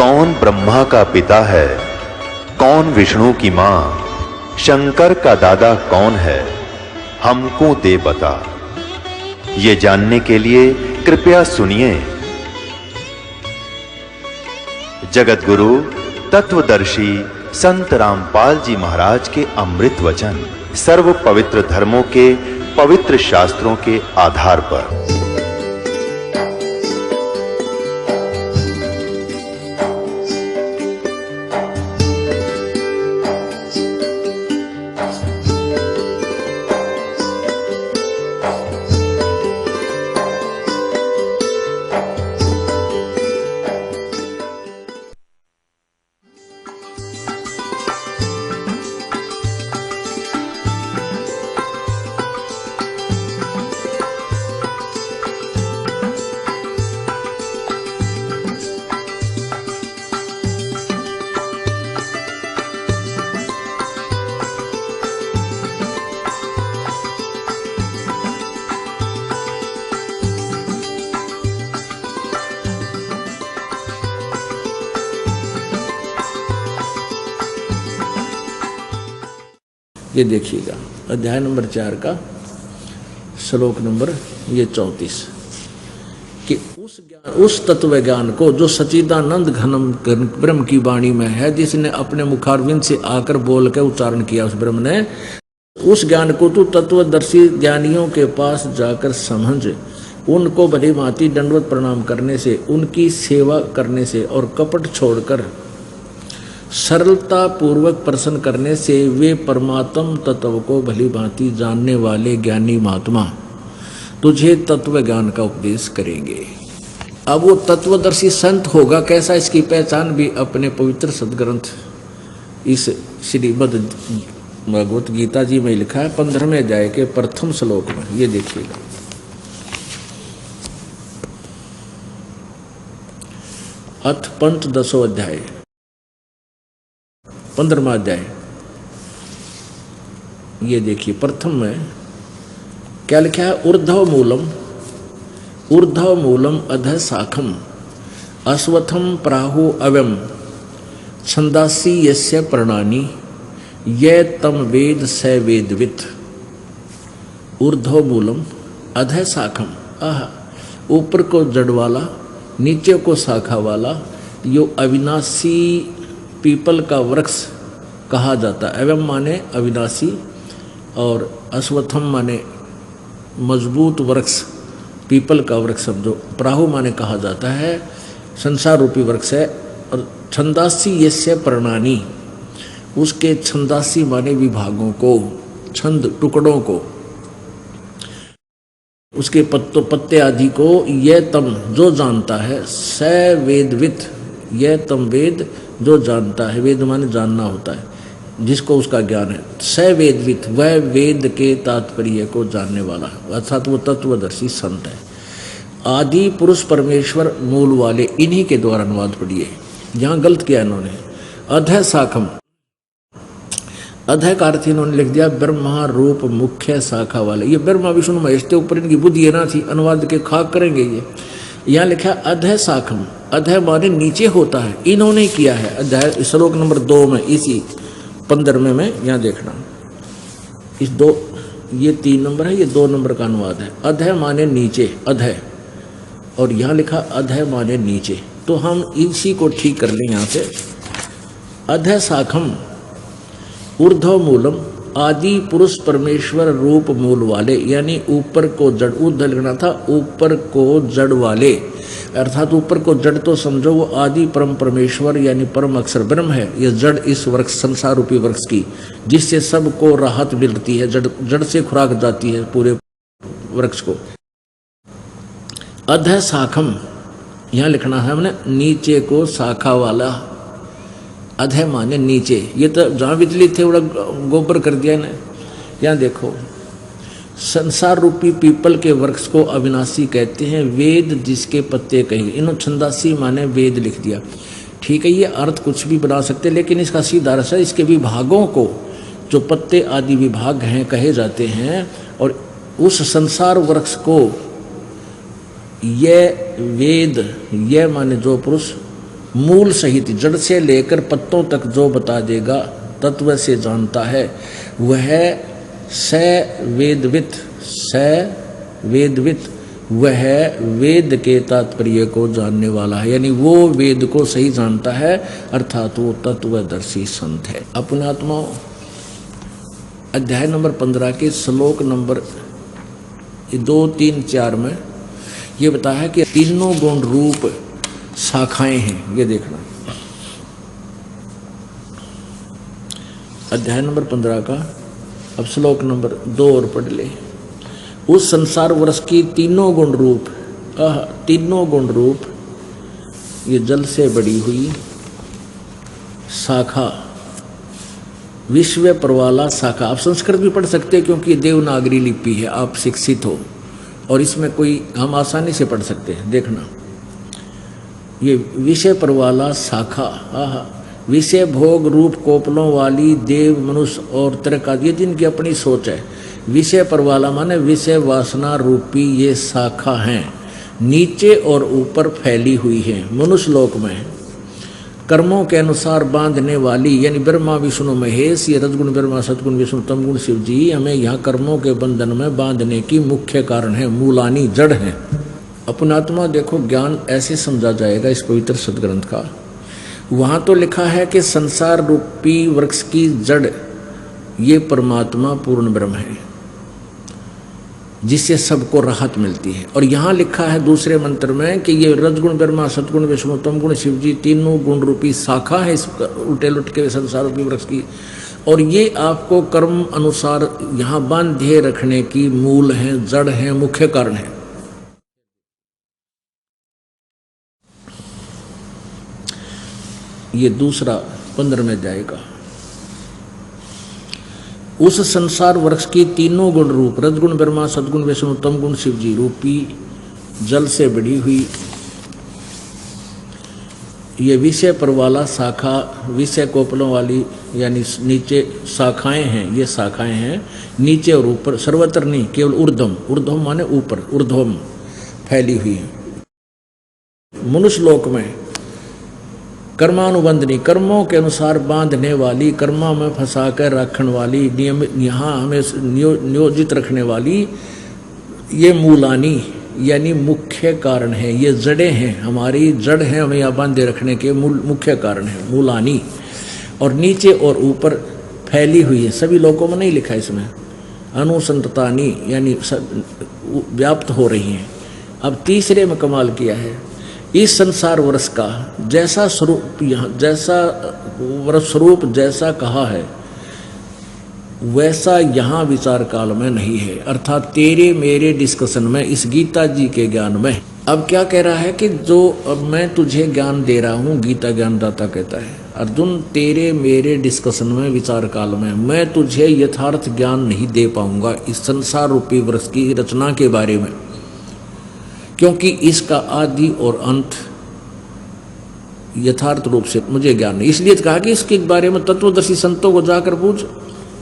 कौन ब्रह्मा का पिता है, कौन विष्णु की मां, शंकर का दादा कौन है, हमको दे बता। ये जानने के लिए कृपया सुनिए। जगत गुरु तत्वदर्शी संत रामपाल जी महाराज के अमृत वचन सर्व पवित्र धर्मों के पवित्र शास्त्रों के आधार पर। ये देखिएगा अध्याय नंबर 4 का श्लोक नंबर 34 कि उस तत्व ज्ञान को जो सच्चिदानंद घनम ब्रह्म की वाणी में है, जिसने अपने मुखारविंद से आकर बोल के उच्चारण किया, उस ब्रह्म ने उस ज्ञान को तू तत्वदर्शी ज्ञानियों के पास जाकर समझ, उनको भली भांति दंडवत प्रणाम करने से, उनकी सेवा करने से और कपट छोड़कर सरलता पूर्वक प्रसन्न करने से वे परमात्म तत्व को भली भांति जानने वाले ज्ञानी महात्मा तुझे तत्व ज्ञान का उपदेश करेंगे। अब वो तत्वदर्शी संत होगा कैसा, इसकी पहचान भी अपने पवित्र सदग्रंथ इस श्रीमद् भगवत गीता जी में लिखा है 15वें अध्याय के प्रथम श्लोक में। ये देखिएगा, अथ पंचदशो अध्याय 15वां अध्याय। ये देखिए प्रथम में क्या लिखा है, ऊर्ध्व मूलम अधः शाखम अश्वत्थम प्राहु अव्यम छंदासी यस्य प्रणानी ये तम वेद स वेदवित्। ऊर्ध्व मूलम अधः शाखम, ऊपर को जड़ वाला नीचे को शाखा वाला, यो अविनाशी पीपल का वृक्ष कहा जाता है। एवं माने अविनाशी और अश्वत्थम माने मजबूत वृक्ष, पीपल का वृक्ष समझो। प्राहु माने कहा जाता है संसार रूपी वृक्ष है। और छंदासी यस्य प्रणानी, उसके छंदासी माने विभागों को, छंद टुकड़ों को, उसके पत्ते आदि को, यह तम जो जानता है, स वेदवित्, यह तम वेद जो जानता है, वेद माने जानना होता है, जिसको उसका ज्ञान है। स वेदवित्, वह वेद के तात्पर्य को जानने वाला है, अर्थात वो तत्वदर्शी संत है। आदि पुरुष परमेश्वर मूल वाले, इन्हीं के द्वारा अनुवाद पढ़िए। यहाँ गलत किया इन्होंने, अधः शाखम, अधः का अर्थ इन्होंने लिख दिया ब्रह्मा रूप मुख्य शाखा वाले। ये ब्रह्मा विष्णु महेश के ऊपर इनकी बुद्धि ना थी, अनुवाद के खाक करेंगे ये। यहाँ लिखा अधः शाखम, अधः माने नीचे होता है, इन्होंने किया है। अध्याय श्लोक नंबर 2 में, इसी 15वें में यहाँ देखना, इस 2, ये 3 नंबर है, ये 2 नंबर का अनुवाद है। अधः माने नीचे, अधः, और यहाँ लिखा अधः माने नीचे, तो हम इसी को ठीक कर लें यहाँ से। अधः शाखम ऊर्ध्व मूलम, आदि पुरुष परमेश्वर रूप मूल वाले, यानी ऊपर को जड़, ऊर्ध्व लिखना था, ऊपर को जड़ वाले, अर्थात ऊपर को जड़ तो समझो वो आदि परम परमेश्वर यानी परम अक्षर ब्रह्म है। ये जड़ इस वृक्ष, संसार रूपी वृक्ष की, जिससे सबको राहत मिलती है, जड़ से खुराक जाती है पूरे वृक्ष को। अधः शाखम, यहाँ लिखना है हमने नीचे को शाखा वाला, अधः माने नीचे। ये तो जहाँ बिजली थे बड़ा गोबर कर दिया ना। यहाँ देखो, संसार रूपी पीपल के वृक्ष को अविनाशी कहते हैं, वेद जिसके पत्ते कहे। इन्होंने छंदासी माने वेद लिख दिया, ठीक है। ये अर्थ कुछ भी बना सकते, लेकिन इसका सीधा अर्थ है इसके विभागों को, जो पत्ते आदि विभाग हैं कहे जाते हैं, और उस संसार वृक्ष को ये वेद, ये माने जो पुरुष, मूल सहित जड़ से लेकर पत्तों तक जो बता देगा तत्व से जानता है वह वेदवित वह वेद के तात्पर्य को जानने वाला है, यानी वो वेद को सही जानता है, अर्थात वो तत्वदर्शी संत है। अपने आत्मा अध्याय नंबर 15 के श्लोक नंबर 2, 3, 4 में ये बताया है कि तीनों गुण रूप शाखाएं हैं। ये देखना अध्याय नंबर 15 का अब श्लोक नंबर 2 और पढ़ ले। उस संसार वर्ष की तीनों गुण रूप ये जल से बड़ी हुई शाखा, विश्व परवाला शाखा। आप संस्कृत भी पढ़ सकते हैं क्योंकि देवनागरी लिपि है, आप शिक्षित हो और इसमें कोई हम आसानी से पढ़ सकते हैं। देखना ये विषय परवाला शाखा, विषय भोग रूप कोपलों वाली देव मनुष्य और तरका, ये जिनकी अपनी सोच है। विषय परवाला माने विषय वासना रूपी ये शाखा हैं, नीचे और ऊपर फैली हुई है मनुष्य लोक में। कर्मों के अनुसार बांधने वाली यानी ब्रह्मा विष्णु महेश, ये रजगुण ब्रह्मा सतगुण विष्णु तमगुण शिव जी हमें यहाँ कर्मों के बंधन में बांधने की मुख्य कारण है, मूलानी जड़ है। अपनात्मा देखो ज्ञान ऐसे समझा जाएगा इस पवित्र सदग्रंथ का। वहाँ तो लिखा है कि संसार रूपी वृक्ष की जड़ ये परमात्मा पूर्ण ब्रह्म है जिससे सबको राहत मिलती है। और यहाँ लिखा है दूसरे मंत्र में कि ये रजगुण ब्रह्मा सतगुण विष्णु तमगुण शिव जी तीनों गुण रूपी शाखा है इस उल्टे लुट के संसार रूपी वृक्ष की, और ये आपको कर्म अनुसार यहाँ बांधे रखने की मूल है, जड़ है, मुख्य कारण है। ये दूसरा 15 में जाएगा। उस संसार वृक्ष की तीनों गुण रूप रजगुण ब्रह्मा सदगुण विष्णु तमगुण शिव जी रूपी जल से बड़ी हुई ये विषय परवाला शाखा, विषय कोपलों वाली यानी नीचे शाखाएं हैं, ये शाखाएं हैं नीचे और ऊपर, सर्वत्र नहीं, केवल ऊर्ध्वम माने ऊपर, ऊर्ध्वम फैली हुई है। मनुष्य लोक में कर्मानुबंधनी, कर्मों के अनुसार बांधने वाली, कर्मा में फंसा कर रखने वाली, नियमित यहाँ हमें नियोजित रखने वाली, ये मूलानी यानी मुख्य कारण है। ये जड़ें हैं, हमारी जड़ है, हमें यहाँ बांधे रखने के मुख्य कारण है मूलानी। और नीचे और ऊपर फैली हुई है, सभी लोगों में नहीं लिखा इसमें, अनुसंततानी यानी व्याप्त हो रही हैं। अब तीसरे में कमाल किया है, इस संसार वर्ष का जैसा स्वरूप यहाँ, जैसा वर्ष स्वरूप जैसा कहा है वैसा यहाँ विचार काल में नहीं है, अर्थात तेरे मेरे डिस्कशन में, इस गीता जी के ज्ञान में। अब क्या कह रहा है कि जो अब मैं तुझे ज्ञान दे रहा हूँ, गीता ज्ञानदाता कहता है, अर्जुन तेरे मेरे डिस्कशन में विचार काल में मैं तुझे यथार्थ ज्ञान नहीं दे पाऊंगा इस संसार रूपी वृक्ष की रचना के बारे में, क्योंकि इसका आदि और अंत यथार्थ रूप से मुझे ज्ञान नहीं। इसलिए कहा कि इसके बारे में तत्वदर्शी संतों को जाकर पूछ।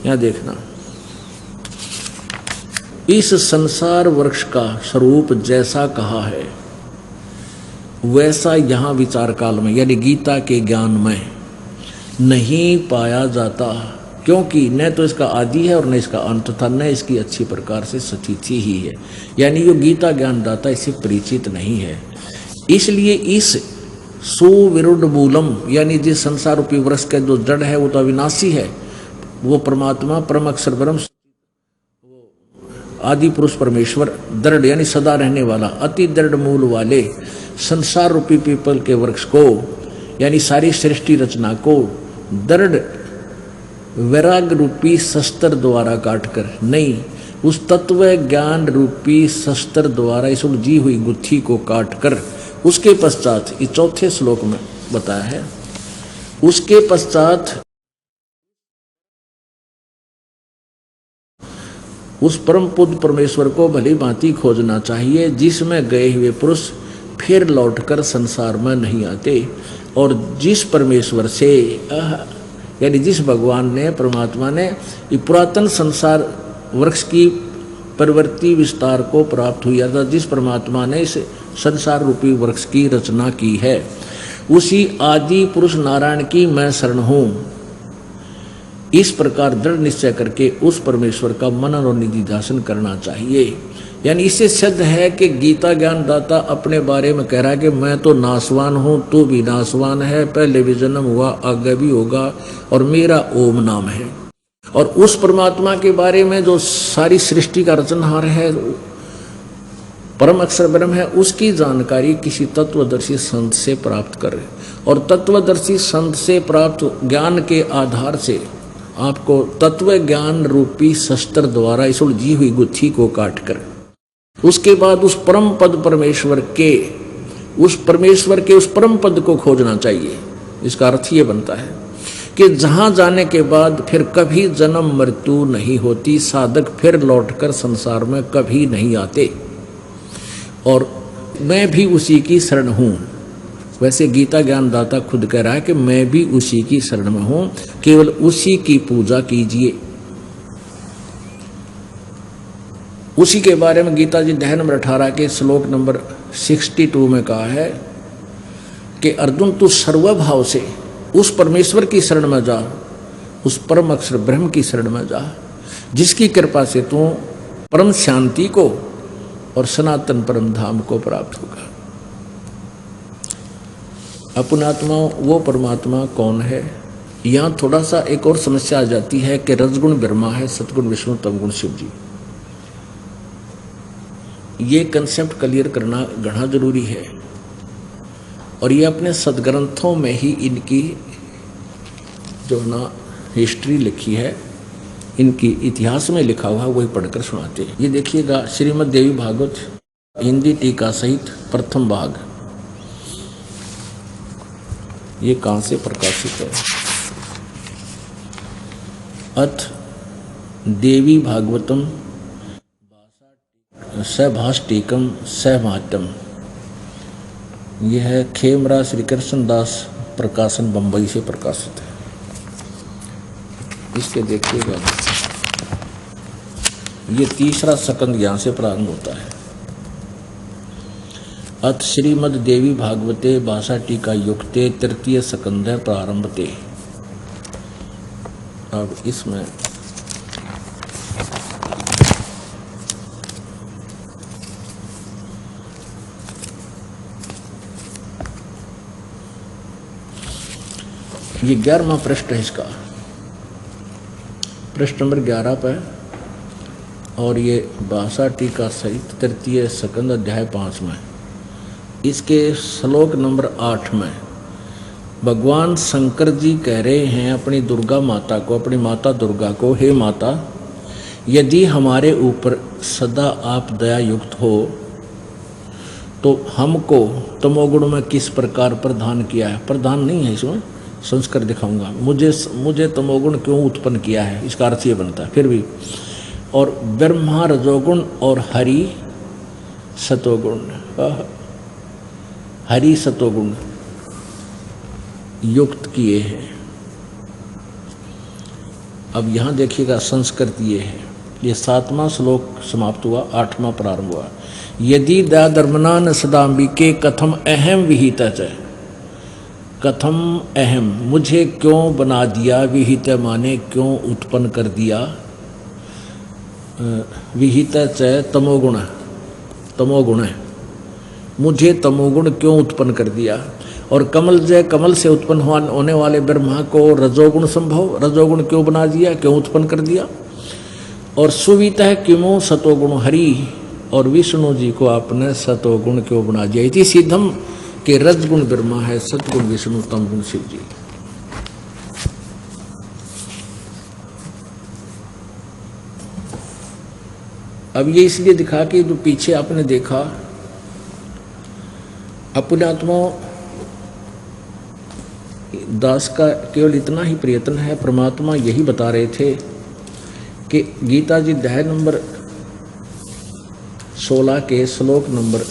यहां देखना, इस संसार वृक्ष का स्वरूप जैसा कहा है वैसा यहां विचार काल में यानी गीता के ज्ञान में नहीं पाया जाता, क्योंकि न तो इसका आदि है और न इसका अंत था, न इसकी अच्छी प्रकार से स्थिति ही है, यानी ये गीता ज्ञानदाता इससे परिचित नहीं है। इसलिए इस सुविरुद्ध मूलम यानी जिस संसार रूपी वृक्ष का जो जड़ है वो तो अविनाशी है, वो परमात्मा परम अक्षर ब्रह्म आदि पुरुष परमेश्वर, दृढ़ यानी सदा रहने वाला, अति दृढ़ मूल वाले संसार रूपी पीपल के वृक्ष को यानी सारी सृष्टि रचना को दृढ़ वैराग रूपी शस्त्र द्वारा काटकर नहीं, उस तत्व ज्ञान रूपी शस्त्र द्वारा इस उलझी हुई गुत्थी को काटकर, उसके पश्चात इस चौथे श्लोक में बताया है, उसके पश्चात उस परम पुरुष परमेश्वर को भली भांति खोजना चाहिए, जिसमें गए हुए पुरुष फिर लौटकर संसार में नहीं आते, और जिस परमेश्वर से यानी जिस भगवान ने, परमात्मा ने पुरातन संसार वृक्ष की प्रवृत्ति विस्तार को प्राप्त हुआ था, जिस परमात्मा ने इस संसार रूपी वृक्ष की रचना की है, उसी आदि पुरुष नारायण की मैं शरण हूं। इस प्रकार दृढ़ निश्चय करके उस परमेश्वर का मनन और निधिध्यासन करना चाहिए। यानी इससे सिद्ध है कि गीता ज्ञान दाता अपने बारे में कह रहा है कि मैं तो नासवान हूं, तू भी नासवान है, पहले भी जन्म हुआ, आगे भी होगा, और मेरा ओम नाम है। और उस परमात्मा के बारे में जो सारी सृष्टि का रचनहार है, परम अक्षर ब्रह्म है, उसकी जानकारी किसी तत्वदर्शी संत से प्राप्त करें। और तत्वदर्शी संत से प्राप्त ज्ञान के आधार से आपको तत्व ज्ञान रूपी शस्त्र द्वारा इस उलझी हुई गुत्थी को काट कर उसके बाद उस परम पद परमेश्वर के उस परम पद को खोजना चाहिए। इसका अर्थ ये बनता है कि जहां जाने के बाद फिर कभी जन्म मृत्यु नहीं होती, साधक फिर लौटकर संसार में कभी नहीं आते, और मैं भी उसी की शरण हूं। वैसे गीता ज्ञान दाता खुद कह रहा है कि मैं भी उसी की शरण में हूं, केवल उसी की पूजा कीजिए। उसी के बारे में गीता जी अध्याय नंबर 18 के श्लोक नंबर 62 में कहा है कि अर्जुन तू सर्वभाव से उस परमेश्वर की शरण में जा, उस परम अक्षर ब्रह्म की शरण में जा, जिसकी कृपा से तू परम शांति को और सनातन परम धाम को प्राप्त होगा। अपनात्मा वो परमात्मा कौन है? यहाँ थोड़ा सा एक और समस्या आ जाती है कि रजगुण ब्रह्मा है, सतगुण विष्णु, तमगुण शिव जी। ये कंसेप्ट क्लियर करना घना जरूरी है, और ये अपने सदग्रंथों में ही इनकी जो ना हिस्ट्री लिखी है, इनकी इतिहास में लिखा हुआ वही पढ़कर सुनाते हैं। ये देखिएगा श्रीमद् देवी भागवत हिंदी टीका सहित प्रथम भाग, ये कहाँ से प्रकाशित है? अथ देवी भागवतम सभाष्टिकम सहमाटम, यह है खेमरा श्री कृष्ण दास प्रकाशन बंबई से प्रकाशित है। इसके देखिएगा ये तीसरा सकंद यहाँ से प्रारंभ होता है। अथ श्रीमद् देवी भागवते भाषा टीका युक्ते तृतीय सकंद प्रारंभते। अब इसमें ये 11वां पृष्ठ है, इसका पृष्ठ नंबर 11 पर, और ये भाषा टीका सहित तृतीय सकंद अध्याय 5 में, इसके श्लोक नंबर 8 में भगवान शंकर जी कह रहे हैं अपनी दुर्गा माता को, अपनी माता दुर्गा को, हे माता, यदि हमारे ऊपर सदा आप दया युक्त हो तो हमको तमोगुण में किस प्रकार प्रदान किया है? प्रदान नहीं है, इसमें संस्कार दिखाऊंगा। मुझे तमोगुण क्यों उत्पन्न किया है, इसका अर्थ ये बनता है फिर भी। और ब्रह्मा रजोगुण और हरि सतोगुण, हरि सतोगुण युक्त किए हैं। अब यहाँ देखिएगा संस्कृत ये है, ये 7वां श्लोक समाप्त हुआ, 8वां प्रारंभ हुआ। यदि दया धर्मना न सदाम्बिके कथम अहम विहित च, कथम अहम, मुझे क्यों बना दिया, विहित माने क्यों उत्पन्न कर दिया, विहित च तमोगुण, तमोगुण है, मुझे तमोगुण क्यों उत्पन्न कर दिया। और कमल जय, कमल से उत्पन्न होने वाले ब्रह्मा को रजोगुण संभव, रजोगुण क्यों बना दिया, क्यों उत्पन्न कर दिया। और सुवित है किमो सतोगुण हरि, और विष्णु जी को आपने सतोगुण क्यों बना दिया। इति सिद्धम कि रजगुण ब्रह्मा है, सतगुण विष्णु, तमगुण शिव जी। अब ये इसलिए दिखा कि जो पीछे आपने देखा अपने आत्मा दास का केवल इतना ही प्रयत्न है। परमात्मा यही बता रहे थे कि गीता जी अध्याय नंबर 16 के श्लोक नंबर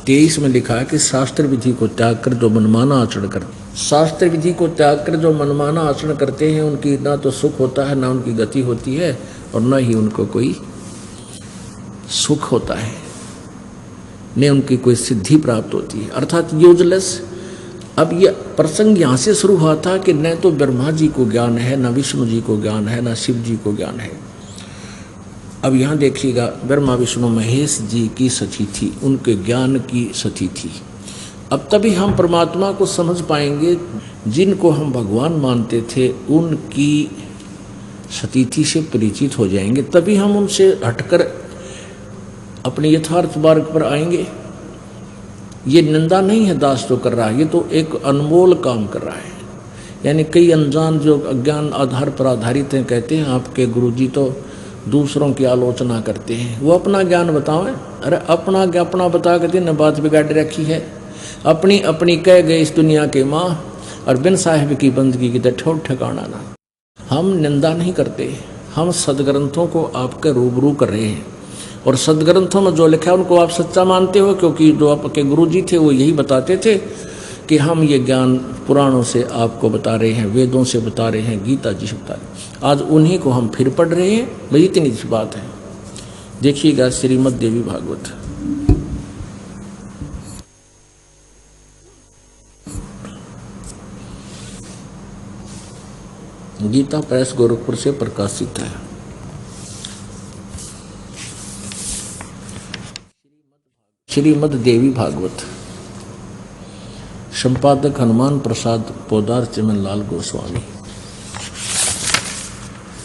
23 में लिखा है कि शास्त्र विधि को त्याग कर जो मनमाना आचरण कर, शास्त्र विधि को त्याग कर जो मनमाना आचरण करते हैं उनकी ना तो सुख होता है, ना उनकी गति होती है, और ना ही उनको कोई सुख होता है। ने उनकी कोई सिद्धि प्राप्त होती है, अर्थात यूजलेस। अब ये प्रसंग यहाँ से शुरू हुआ था कि न तो ब्रह्मा जी को ज्ञान है, न विष्णु जी को ज्ञान है, न शिव जी को ज्ञान है। अब यहाँ देखिएगा, ब्रह्मा विष्णु महेश जी की सती थी, उनके ज्ञान की सती थी। अब तभी हम परमात्मा को समझ पाएंगे, जिनको हम भगवान मानते थे उनकी सतीथि से परिचित हो जाएंगे, तभी हम उनसे हटकर अपने यथार्थ मार्ग पर आएंगे। ये निंदा नहीं है दास जो कर रहा है, ये तो एक अनमोल काम कर रहा है। यानी कई अनजान जो अज्ञान आधार पर आधारित हैं कहते हैं आपके गुरुजी तो दूसरों की आलोचना करते हैं, वो अपना ज्ञान बताओ। अरे अपना बता के न बात बिगाड़ रखी है, अपनी अपनी कह गए इस दुनिया के माँ, और बिन साहिब की बंदगी की ठोर ठिकाना ना। हम निंदा नहीं करते, हम सदग्रंथों को आपके रूबरू कर रहे हैं, और सदग्रंथों में जो लिखा है उनको आप सच्चा मानते हो, क्योंकि जो आपके गुरुजी थे वो यही बताते थे कि हम ये ज्ञान पुराणों से आपको बता रहे हैं, वेदों से बता रहे हैं, गीता जी से बता रहे हैं। आज उन्हीं को हम फिर पढ़ रहे हैं, भाई इतनी सी बात है। देखिएगा श्रीमद् देवी भागवत, गीता प्रेस गोरखपुर से प्रकाशित है। श्रीमद् देवी भागवत, संपादक हनुमान प्रसाद पोदार चिमन लाल गोस्वामी।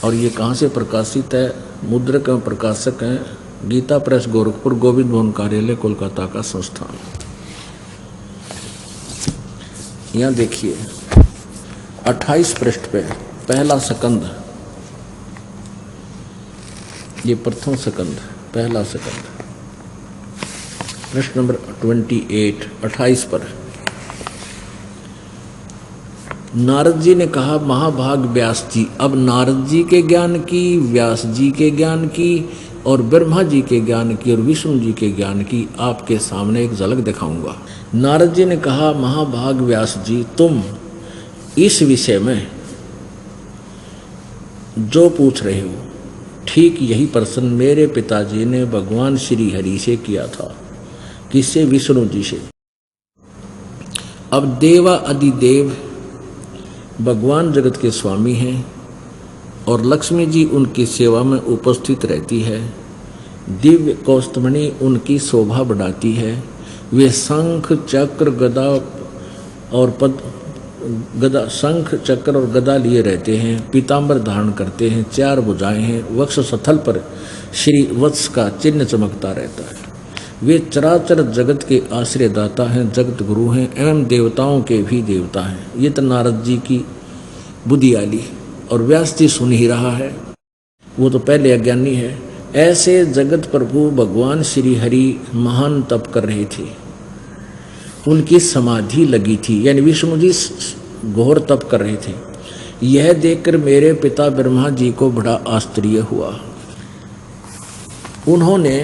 और ये कहाँ से प्रकाशित है? मुद्रक में प्रकाशक हैं गीता प्रेस गोरखपुर, गोविंद भवन कार्यालय कोलकाता का संस्थान। यहाँ देखिए 28 पृष्ठ पे पहला सकंद, ये प्रथम सकंद, पहला सकंद, प्रश्न नंबर 28 पर नारद जी ने कहा, महाभाग व्यास जी। अब नारद जी के ज्ञान की, व्यास जी के ज्ञान की, और ब्रह्मा जी के ज्ञान की, और विष्णु जी के ज्ञान की आपके सामने एक झलक दिखाऊंगा। नारद जी ने कहा, महाभाग व्यास जी, तुम इस विषय में जो पूछ रहे हो ठीक यही प्रश्न मेरे पिताजी ने भगवान श्री हरि से किया था। किससे? विष्णु जी से। अब देवा अधिदेव भगवान जगत के स्वामी हैं, और लक्ष्मी जी उनकी सेवा में उपस्थित रहती है। दिव्य कौस्तुभमणि उनकी शोभा बढ़ाती है। वे शंख चक्र और गदा लिए रहते हैं, पीताम्बर धारण करते हैं, 4 भुजाएं हैं, वक्ष स्थल पर श्री वत्स का चिन्ह चमकता रहता है। वे चराचर जगत के आश्रयदाता हैं, जगत गुरु हैं, एवं देवताओं के भी देवता हैं। ये तो नारद जी की बुद्धि आली, और व्यास जी सुन ही रहा है, वो तो पहले अज्ञानी है। ऐसे जगत प्रभु भगवान श्री हरि महान तप कर रहे थे, उनकी समाधि लगी थी, यानी विष्णु जी घोर तप कर रहे थे। यह देखकर मेरे पिता ब्रह्मा जी को बड़ा आश्चर्य हुआ। उन्होंने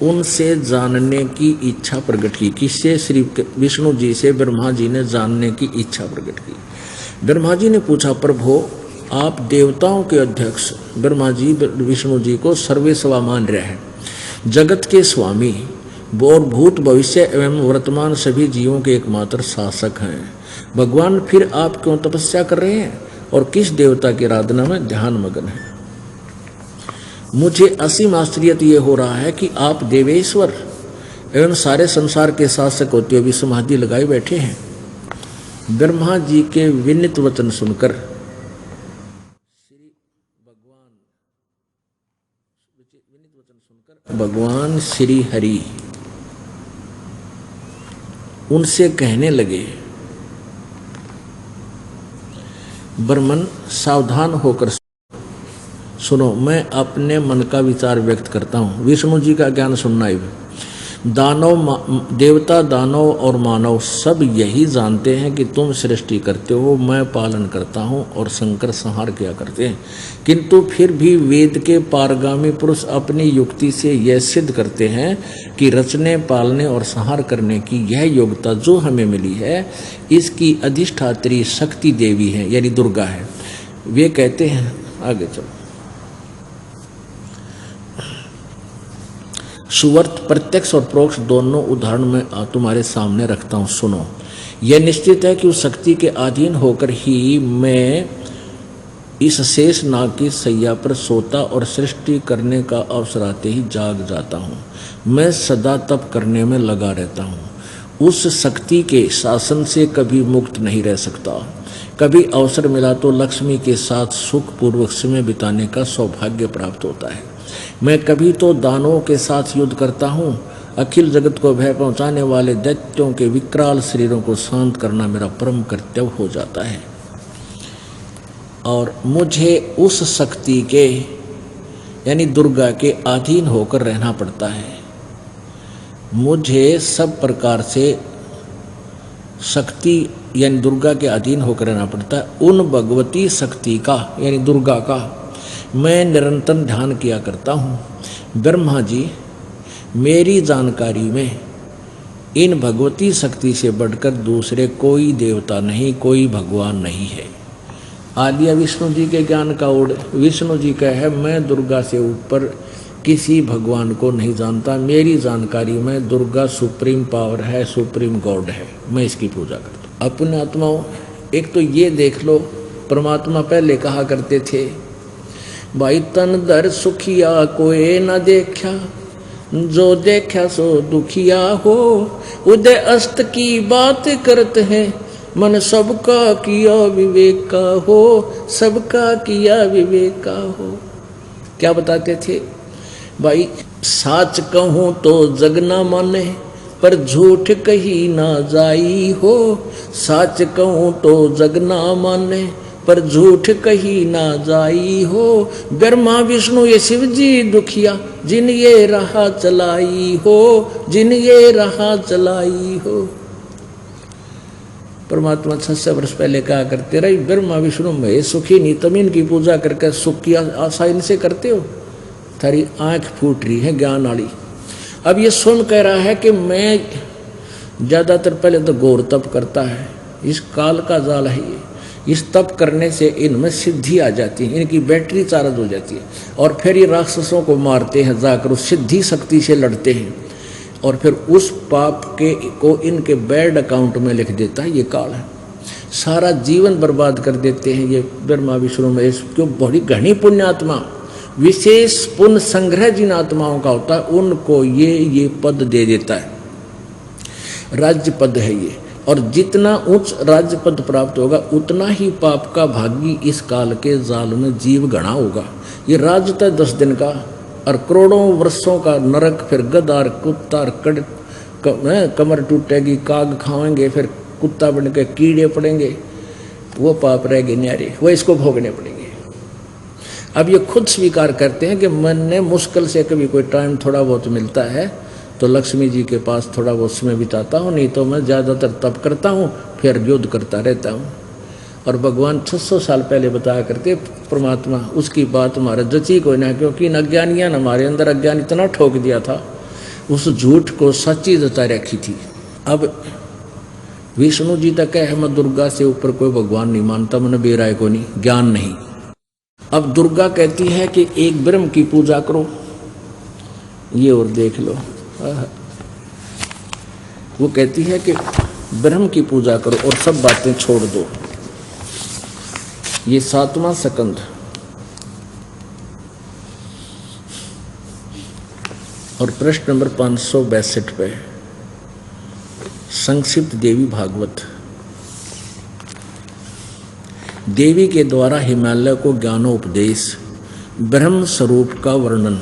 उनसे जानने की इच्छा प्रकट की। किससे? श्री विष्णु जी से ब्रह्मा जी ने जानने की इच्छा प्रकट की। ब्रह्मा जी ने पूछा, प्रभु आप देवताओं के अध्यक्ष ब्रह्मा जी विष्णु जी को सर्वेस्वा मान रहे हैं, जगत के स्वामी और भूत भविष्य एवं वर्तमान सभी जीवों के एकमात्र शासक हैं। भगवान फिर आप क्यों तपस्या कर रहे हैं और किस देवता की आराधना में ध्यान मग्न है? मुझे असीम आश्चर्य ये हो रहा है कि आप देवेश्वर एवं सारे संसार के शासक होते हुए भी समाधि लगाए बैठे हैं। ब्रह्मा जी के विनीत वचन सुनकर भगवान श्री हरि उनसे कहने लगे, ब्रह्मन सावधान होकर सुनो, मैं अपने मन का विचार व्यक्त करता हूँ। विष्णु जी का ज्ञान सुनना ही। देवता, दानव और मानव सब यही जानते हैं कि तुम सृष्टि करते हो, मैं पालन करता हूँ, और शंकर संहार किया करते हैं। किंतु फिर भी वेद के पारगामी पुरुष अपनी युक्ति से यह सिद्ध करते हैं कि रचने, पालने और संहार करने की यह योग्यता जो हमें मिली है, इसकी अधिष्ठात्री शक्ति देवी है, यानी दुर्गा है। वे कहते हैं, आगे चलो, सुवर्त प्रत्यक्ष और परोक्ष दोनों उदाहरण में तुम्हारे सामने रखता हूँ, सुनो। यह निश्चित है कि उस शक्ति के अधीन होकर ही मैं इस शेष नाग की सैया पर सोता और सृष्टि करने का अवसर आते ही जाग जाता हूँ। मैं सदा तप करने में लगा रहता हूँ। उस शक्ति के शासन से कभी मुक्त नहीं रह सकता। कभी अवसर मिला तो लक्ष्मी के साथ सुखपूर्वक समय बिताने का सौभाग्य प्राप्त होता है। मैं कभी तो दानवों के साथ युद्ध करता हूँ। अखिल जगत को भय पहुँचाने वाले दैत्यों के विकराल शरीरों को शांत करना मेरा परम कर्तव्य हो जाता है। और मुझे उस शक्ति के यानी दुर्गा के अधीन होकर रहना पड़ता है। मुझे सब प्रकार से शक्ति यानी दुर्गा के अधीन होकर रहना पड़ता है। उन भगवती शक्ति का यानी दुर्गा का मैं निरंतर ध्यान किया करता हूँ। ब्रह्मा जी, मेरी जानकारी में इन भगवती शक्ति से बढ़कर दूसरे कोई देवता नहीं, कोई भगवान नहीं है। आलिया विष्णु जी के ज्ञान का ओढ़ विष्णु जी का है, मैं दुर्गा से ऊपर किसी भगवान को नहीं जानता। मेरी जानकारी में दुर्गा सुप्रीम पावर है, सुप्रीम गॉड है, मैं इसकी पूजा करता हूँ। अपने आत्माओं, एक तो ये देख लो, परमात्मा पहले कहा करते थे, भाई तन दर सुखिया कोई न देखा, जो देखा सो दुखिया हो। उदय अस्त की बात करते हैं, मन सबका किया विवेक का हो, सबका किया विवेक का हो। क्या बताते थे भाई, साच कहूँ तो जग ना माने, पर झूठ कही ना जाई हो। साच कहूँ तो जग ना माने, पर झूठ कही ना जाई हो। ब्रह्मा विष्णु ये शिव जी दुखिया, जिन ये राह चलाई हो, जिन ये राह चलाई हो। परमात्मा 600 वर्ष पहले कहा करते रहे, ब्रह्मा विष्णु महेश सुखी नहीं, तुम इनकी पूजा करके सुख की आशा इनसे करते हो, थारी आंख फूट रही है ज्ञान वाली। अब ये स्वयं कह रहा है कि मैं ज़्यादातर पहले तो घोर तप करता है, इस काल का जाल है ये। इस तप करने से इनमें सिद्धि आ जाती है, इनकी बैटरी चार्ज हो जाती है, और फिर ये राक्षसों को मारते हैं, जाकर उस सिद्धि शक्ति से लड़ते हैं, और फिर उस पाप के को इनके बैड अकाउंट में लिख देता है। ये काल है, सारा जीवन बर्बाद कर देते हैं ये ब्रह्मा विष्णु में। क्यों? बड़ी घनी पुण्यात्मा, विशेष पुण्य संग्रह जिन आत्माओं का होता है उनको ये पद दे देता है, राज्य पद है ये। और जितना उच्च राज्य पद प्राप्त होगा उतना ही पाप का भागी इस काल के जाल में जीव गणा होगा। ये राज्य तो 10 दिन का और करोड़ों वर्षों का नरक, फिर गदार कुत्ता कमर टूटेगी, काग खाएंगे, फिर कुत्ता बन के कीड़े पड़ेंगे, वो पाप रहेंगे न्यारे, वो इसको भोगने पड़ेंगे। अब ये खुद स्वीकार करते हैं कि मैंने मुश्किल से कभी कोई टाइम थोड़ा बहुत मिलता है तो लक्ष्मी जी के पास थोड़ा बहुत समय बिताता हूँ, नहीं तो मैं ज़्यादातर तप करता हूँ, फिर युद्ध करता रहता हूँ। और भगवान 600 साल पहले बताया करते परमात्मा, उसकी बात हमारा जची कोई ना, क्योंकि इन अज्ञानिया ने हमारे अंदर अज्ञान इतना ठोक दिया था, उस झूठ को सच्ची जता रखी थी। अब विष्णु जी तक है, मैं दुर्गा से ऊपर कोई भगवान नहीं मानता, मैंने बेराय को नहीं, ज्ञान नहीं। अब दुर्गा कहती है कि एक ब्रह्म की पूजा करो, ये और देख लो, वो कहती है कि ब्रह्म की पूजा करो और सब बातें छोड़ दो। ये 7वां स्कंद और प्रश्न नंबर 562 पे संक्षिप्त देवी भागवत। देवी के द्वारा हिमालय को ज्ञानोपदेश, ब्रह्म स्वरूप का वर्णन।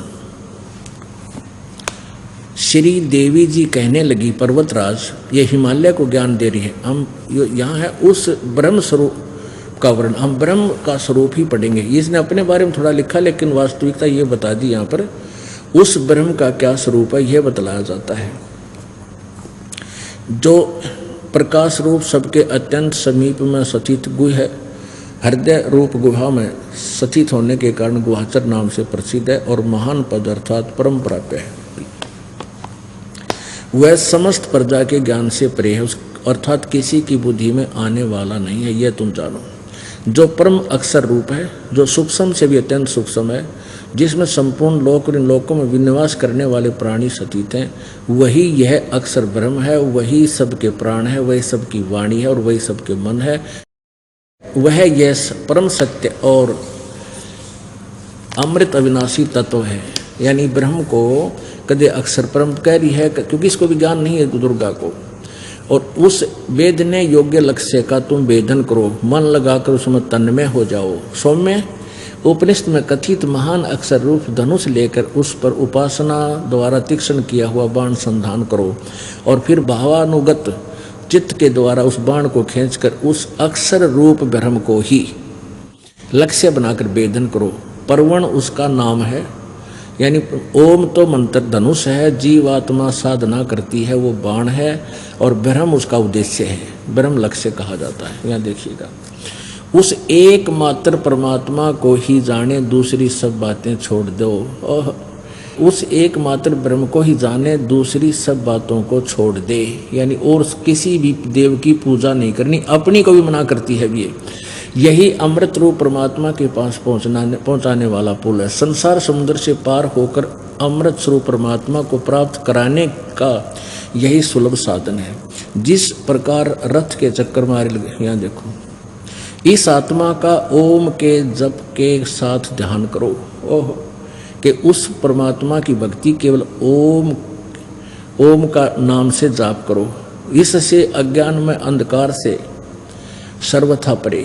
श्री देवी जी कहने लगी, पर्वतराज ये हिमालय को ज्ञान दे रही है, हम यहाँ है उस ब्रह्म स्वरूप का वर्णन, हम ब्रह्म का स्वरूप ही पढ़ेंगे। इसने अपने बारे में थोड़ा लिखा, लेकिन वास्तविकता ये बता दी यहाँ पर, उस ब्रह्म का क्या स्वरूप है यह बतलाया जाता है, जो प्रकाश रूप सबके अत्यंत समीप में स्थित गुह है, हृदय रूप गुहा में स्थित होने के कारण गुहाचर नाम से प्रसिद्ध है, और महान पद अर्थात परम प्राप्य है। वह समस्त प्रजा के ज्ञान से परे है, अर्थात किसी की बुद्धि में आने वाला नहीं है, यह तुम जानो। जो परम अक्षर रूप है, जो सूक्ष्म से भी अत्यंत सूक्ष्म है, जिसमें संपूर्ण लोक और इन लोकों में विनिवास करने वाले प्राणी सतीत हैं, वही यह अक्षर ब्रह्म है, वही सबके प्राण है, वही सबकी वाणी है और वही सबके मन है। वह यह परम सत्य और अमृत अविनाशी तत्व है। यानी ब्रह्म को कदे अक्षर परम कह रही है, क्योंकि इसको भी ज्ञान नहीं है दुर्गा को। और उस वेदने योग्य लक्ष्य का तुम वेदन करो, मन लगाकर उसमें तन्मय हो जाओ। सौम्य उपनिषद में कथित महान अक्षर रूप धनुष लेकर उस पर उपासना द्वारा तीक्ष्ण किया हुआ बाण संधान करो और फिर भावानुगत चित्त के द्वारा उस बाण को खींचकर उस अक्षर रूप ब्रह्म को ही लक्ष्य बनाकर वेदन करो। परवण उसका नाम है, यानी ओम तो मंत्र धनुष है, जीवात्मा साधना करती है वो बाण है, और ब्रह्म उसका उद्देश्य है, ब्रह्म लक्ष्य कहा जाता है। यहाँ देखिएगा, उस एकमात्र परमात्मा को ही जाने, दूसरी सब बातें छोड़ दो। उस एकमात्र ब्रह्म को ही जाने, दूसरी सब बातों को छोड़ दे। यानी और किसी भी देव की पूजा नहीं करनी, अपनी को भी मना करती है ये। यही अमृत रूप परमात्मा के पास पहुंचाने वाला पुल है। संसार समुद्र से पार होकर अमृत स्वरूप परमात्मा को प्राप्त कराने का यही सुलभ साधन है। जिस प्रकार रथ के चक्कर मारे लगे, यहाँ देखो, इस आत्मा का ओम के जप के साथ ध्यान करो। ओह, कि उस परमात्मा की भक्ति केवल ओम का नाम से जाप करो। इससे अज्ञान में अंधकार से सर्वथा परे,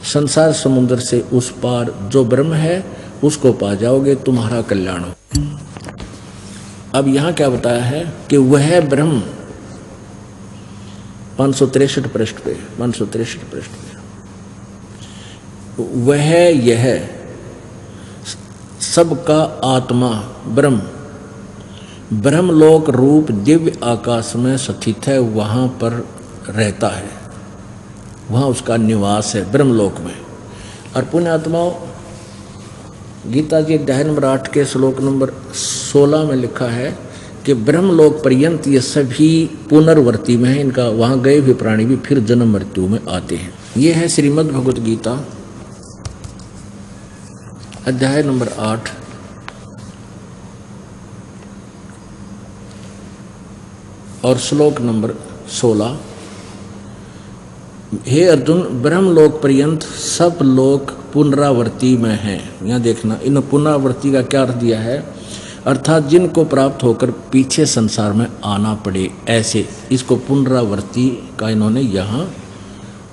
संसार समुद्र से उस पार जो ब्रह्म है उसको पा जाओगे, तुम्हारा कल्याण हो। अब यहां क्या बताया है कि वह ब्रह्म 563 पृष्ठ पे, 563 पृष्ठ पे, वह यह सबका आत्मा ब्रह्मलोक रूप दिव्य आकाश में स्थित है, वहां पर रहता है, वहाँ उसका निवास है ब्रह्मलोक में। और पुण्यात्माओं, गीता जी अध्याय नंबर 8 के श्लोक नंबर 16 में लिखा है कि ब्रह्मलोक पर्यंत ये सभी पुनर्वर्ती में है, इनका वहाँ गए हुए प्राणी भी फिर जन्म मृत्यु में आते हैं। ये है श्रीमद् भगवत गीता अध्याय नंबर 8 और श्लोक नंबर 16। हे अर्जुन, ब्रह्मलोक पर्यंत सब लोग पुनरावर्ती में हैं। यहाँ देखना, इन पुनरावर्ती का क्या अर्थ दिया है, अर्थात जिनको प्राप्त होकर पीछे संसार में आना पड़े, ऐसे इसको पुनरावर्ती का इन्होंने यहाँ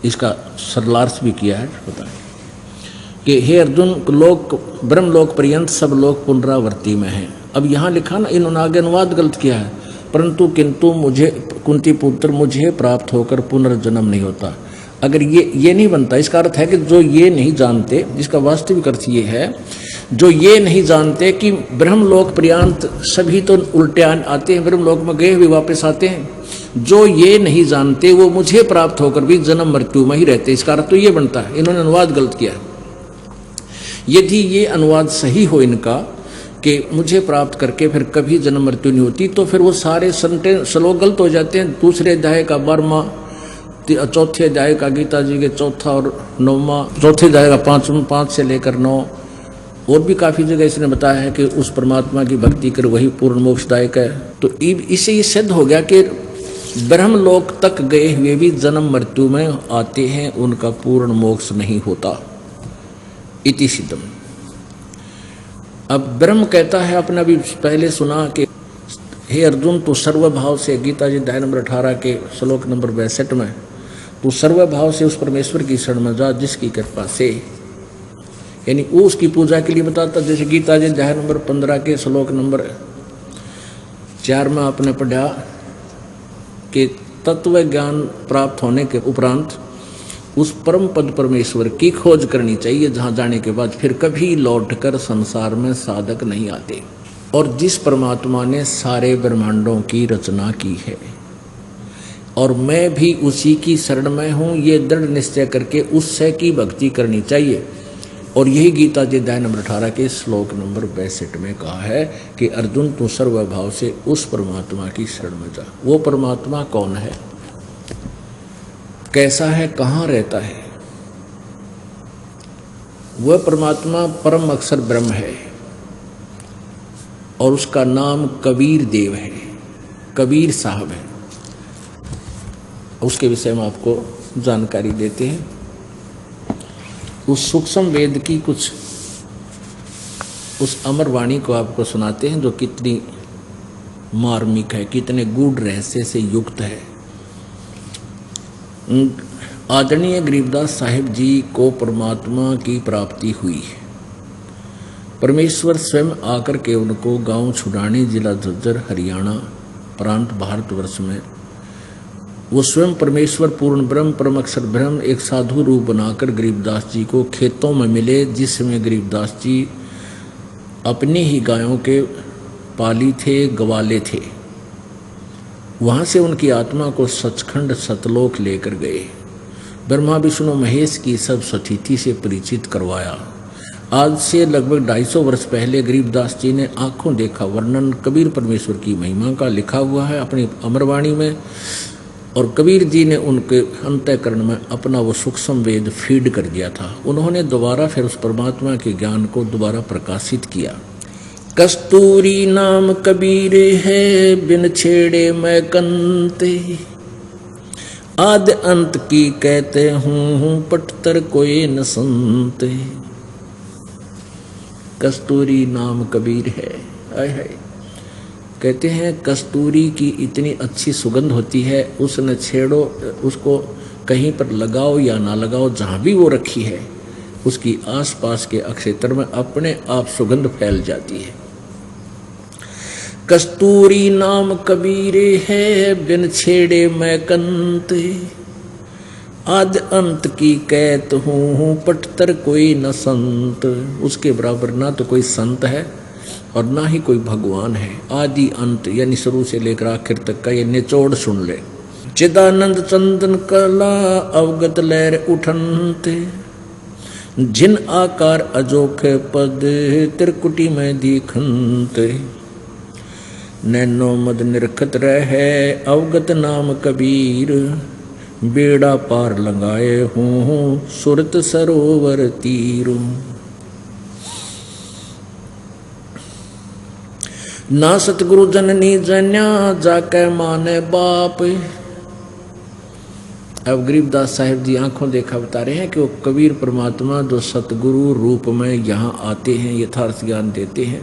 इसका सरलार्थ भी किया है। बताएं कि हे अर्जुन, ब्रह्मलोक पर्यंत सब लोग पुनरावर्ती में हैं। अब यहाँ लिखा ना, इन्होंने आगे अनुवाद गलत किया है, परंतु किंतु मुझे कुंती पुत्र मुझे प्राप्त होकर पुनर्जन्म नहीं होता। अगर ये नहीं बनता, इसका अर्थ है कि जो ये नहीं जानते, जिसका वास्तविक अर्थ ये है, जो ये नहीं जानते कि ब्रह्मलोक पर्यंत सभी तो उल्टे आते हैं, ब्रह्मलोक में गए हुए वापस आते हैं, जो ये नहीं जानते वो मुझे प्राप्त होकर भी जन्म मृत्यु में ही रहते। इसका अर्थ तो ये बनता है, इन्होंने अनुवाद गलत किया है। यदि ये अनुवाद सही हो इनका कि मुझे प्राप्त करके फिर कभी जन्म मृत्यु नहीं होती, तो फिर वो सारे श्लोक गलत हो जाते हैं। दूसरे अध्याय का 12वां, चौथे अध्याय का गीता जी के 4था और 9वां, चौथे अध्याय का 5 से लेकर 9, और भी काफ़ी जगह इसने बताया है कि उस परमात्मा की भक्ति कर वही पूर्ण मोक्षदायक है। तो इससे ये सिद्ध हो गया कि ब्रह्मलोक तक गए हुए भी जन्म मृत्यु में आते हैं, उनका पूर्ण मोक्ष नहीं होता। इति सिद्धम। अब ब्रह्म कहता है, आपने अभी पहले सुना कि हे अर्जुन, तू सर्वभाव से, गीता जी अध्याय नंबर 18 के श्लोक नंबर 62 में, तू सर्वभाव से उस परमेश्वर की शरण में जा जिसकी कृपा से, यानी वो उसकी पूजा के लिए बताता। जैसे गीता जी अध्याय नंबर 15 के श्लोक नंबर 4 में आपने पढ़ा कि तत्व ज्ञान प्राप्त होने के उपरांत उस परम पद परमेश्वर की खोज करनी चाहिए, जहाँ जाने के बाद फिर कभी लौटकर संसार में साधक नहीं आते। और जिस परमात्मा ने सारे ब्रह्मांडों की रचना की है और मैं भी उसी की शरण में हूँ, ये दृढ़ निश्चय करके उससे की भक्ति करनी चाहिए। और यही गीता जी अध्याय नंबर 18 के श्लोक नंबर 62 में कहा है कि अर्जुन, तू सर्वभाव से उस परमात्मा की शरण में जा। वो परमात्मा कौन है, कैसा है, कहाँ रहता है? वह परमात्मा परम अक्षर ब्रह्म है। और उसका नाम कबीर देव है, कबीर साहब है। उसके विषय में आपको जानकारी देते हैं। उस सूक्ष्म वेद की कुछ उस अमर वाणी को आपको सुनाते हैं, जो कितनी मार्मिक है, कितने गूढ़ रहस्य से युक्त है। आदरणीय गरीबदास साहिब जी को परमात्मा की प्राप्ति हुई। परमेश्वर स्वयं आकर के उनको गांव छुड़ानी, जिला झज्जर, हरियाणा प्रांत, भारतवर्ष में वो स्वयं परमेश्वर पूर्ण ब्रह्म परम अक्षर ब्रह्म एक साधु रूप बनाकर गरीबदास जी को खेतों में मिले, जिसमें गरीबदास जी अपनी ही गायों के पाली थे, गवाले थे। वहाँ से उनकी आत्मा को सचखंड सतलोक लेकर गए। ब्रह्मा विष्णु महेश की सब सतिथि से परिचित करवाया। आज से लगभग 250 वर्ष पहले गरीबदास जी ने आंखों देखा वर्णन कबीर परमेश्वर की महिमा का लिखा हुआ है अपनी अमरवाणी में, और कबीर जी ने उनके अंतःकरण में अपना वो सूक्ष्म वेद फीड कर दिया था। उन्होंने दोबारा फिर उस परमात्मा के ज्ञान को दोबारा प्रकाशित किया। कस्तूरी नाम कबीर है, बिन छेड़े मैं कंते, आदि अंत की कहते हूँ, पटतर कोई न सुनते। कस्तूरी नाम कबीर है। आय हाय, कहते हैं कस्तूरी की इतनी अच्छी सुगंध होती है, उस न छेड़ो, उसको कहीं पर लगाओ या ना लगाओ, जहाँ भी वो रखी है उसकी आसपास के क्षेत्र में अपने आप सुगंध फैल जाती है। कस्तूरी नाम कबीरे है, बिन छेड़े मैं कंते, आदि अंत की कहत हूँ, पटतर कोई न संत। उसके बराबर ना तो कोई संत है और ना ही कोई भगवान है। आदि अंत यानी शुरू से लेकर आखिर तक का ये निचोड़ सुन ले। चिदानंद चंदन कला अवगत लहर उठनते, जिन आकार अजोखे पद त्रिकुटी में दिखनते। नैनो मद निरखत रहे अवगत नाम कबीर, बेड़ा पार लगाए हूँ सुरत सरोवर तीर। ना सतगुरु जननी जन्या, जाके माने बाप। अब गरीबदास साहिब जी आंखों देखा बता रहे हैं कि वो कबीर परमात्मा जो सतगुरु रूप में यहाँ आते हैं, यथार्थ ज्ञान देते हैं।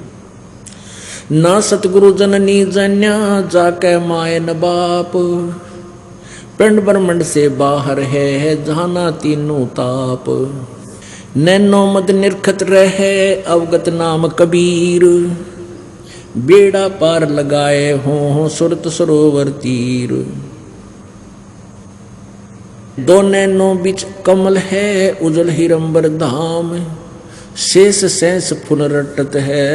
ना सतगुरु जननी जन्या, जाके मायन बाप, पिंड ब्रह्मंड से बाहर है जहाना तीनों ताप। नैनो मद निरखत रहे अवगत नाम कबीर, बेड़ा पार लगाए हों सुरत सरोवर तीर। दो नैनो बीच कमल है उजल हिरंबर धाम, शेष शेष फुल रटत है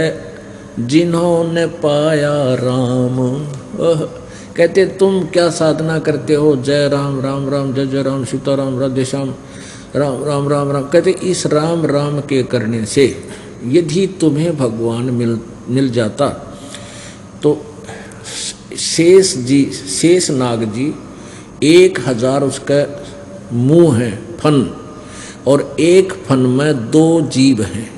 जिन्होंने पाया राम। कहते तुम क्या साधना करते हो, जय राम राम राम जय जय राम, सीताराम राधे श्याम, राम राम राम राम। कहते इस राम राम के करने से यदि तुम्हें भगवान मिल जाता तो शेष नाग जी 1000 उसका मुंह है फन, और एक फन में 2 जीव हैं,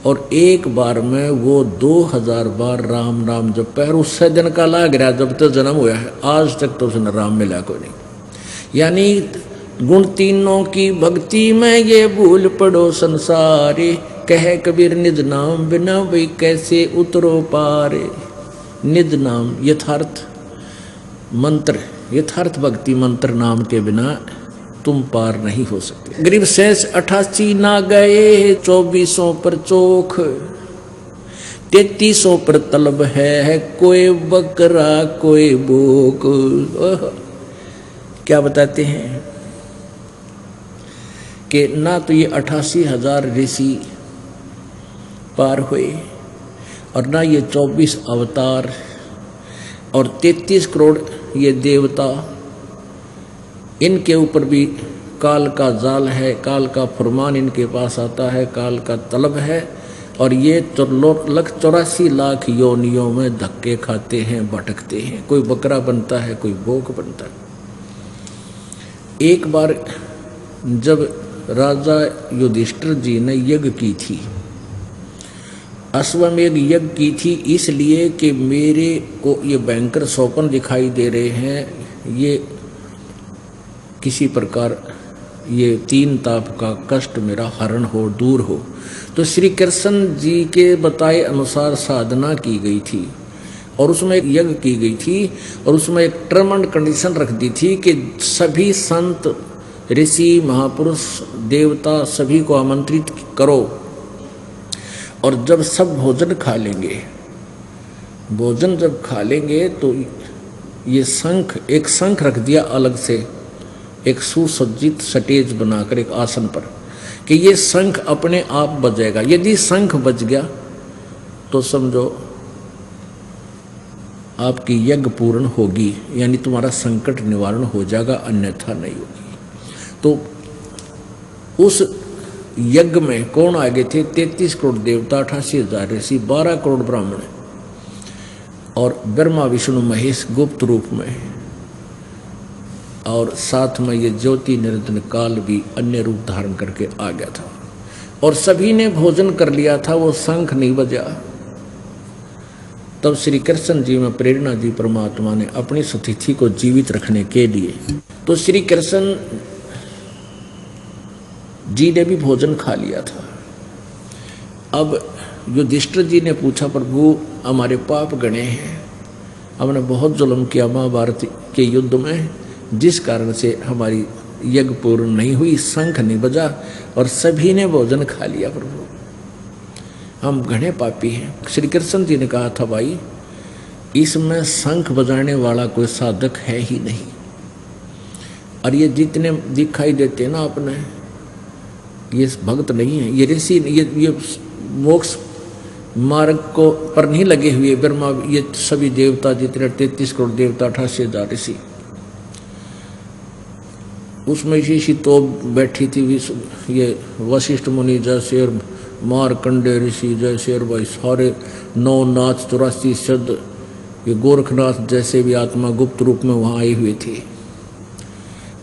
और एक बार में वो 2000 बार राम राम जब पैर उससे दिन का लाग रहा जब तक जन्म हुआ है, आज तक तो उसने राम मिला कोई नहीं। यानी गुण तीनों की भक्ति में ये भूल पड़ो संसारे, कहे कबीर निज नाम बिना वही कैसे उतरो पारे। निज नाम यथार्थ मंत्र, यथार्थ भक्ति मंत्र नाम के बिना तुम पार नहीं हो सकते। गरीब शेष 88 ना गए, 2400 पर चोख, 3300 पर तलब है कोई बकरा कोई बोक। क्या बताते हैं कि ना तो ये 88,000 ऋषि पार हुए, और ना ये 24 अवतार और 33 करोड़ ये देवता। इनके ऊपर भी काल का जाल है, काल का फरमान इनके पास आता है, काल का तलब है, और ये 84 लाख योनियों में धक्के खाते हैं, भटकते हैं। कोई बकरा बनता है, कोई बोक बनता है। एक बार जब राजा युधिष्ठिर जी ने यज्ञ की थी, अश्वमेध यज्ञ की थी इसलिए कि मेरे को ये भयंकर स्वप्न दिखाई दे रहे हैं, ये किसी प्रकार ये तीन ताप का कष्ट मेरा हरण हो, दूर हो। तो श्री कृष्ण जी के बताए अनुसार साधना की गई थी और उसमें एक यज्ञ की गई थी और उसमें एक टर्म एंड कंडीशन रख दी थी कि सभी संत, ऋषि, महापुरुष, देवता सभी को आमंत्रित करो और जब सब भोजन खा लेंगे, भोजन जब खा लेंगे तो ये शंख, एक शंख रख दिया अलग से, एक सुसज्जित स्टेज बनाकर एक आसन पर, कि ये शंख अपने आप बजेगा। यदि शंख बज गया तो समझो आपकी यज्ञ पूर्ण होगी, यानी तुम्हारा संकट निवारण हो जाएगा, अन्यथा नहीं होगी। तो उस यज्ञ में कौन आगे थे? 33 करोड़ देवता, 88,000 ऋषि, 12 करोड़ ब्राह्मण और ब्रह्मा विष्णु महेश गुप्त रूप में, और साथ में ये ज्योति निरंजन काल भी अन्य रूप धारण करके आ गया था और सभी ने भोजन कर लिया था, वो शंख नहीं बजा। तब श्री कृष्ण जी में प्रेरणा दी परमात्मा ने अपनी सतिथि को जीवित रखने के लिए। तो श्री कृष्ण जी ने भी भोजन खा लिया था। अब युधिष्ठिर जी ने पूछा, प्रभु हमारे पाप गणे हैं, हमने बहुत जुल्म किया महाभारत के युद्ध में, जिस कारण से हमारी यज्ञ पूर्ण नहीं हुई, शंख नहीं बजा और सभी ने भोजन खा लिया, प्रभु हम घने पापी हैं। श्री कृष्ण जी ने कहा था, भाई इसमें शंख बजाने वाला कोई साधक है ही नहीं, और ये जितने दिखाई देते ना अपने, ये भक्त नहीं है, ये ऋषि, ये मोक्ष मार्ग को पर नहीं लगे हुए ब्रह्मा, ये सभी देवता जितने 33 करोड़ देवता, 88,000 ऋषि, उसमें इसी तो बैठी थी ये वशिष्ठ मुनि जैसे और मारकंडे ऋषि जैसे और भाई सारे 9 नाथ 84 शब्द, ये गोरखनाथ जैसे भी आत्मा गुप्त रूप में वहाँ आई हुई थी,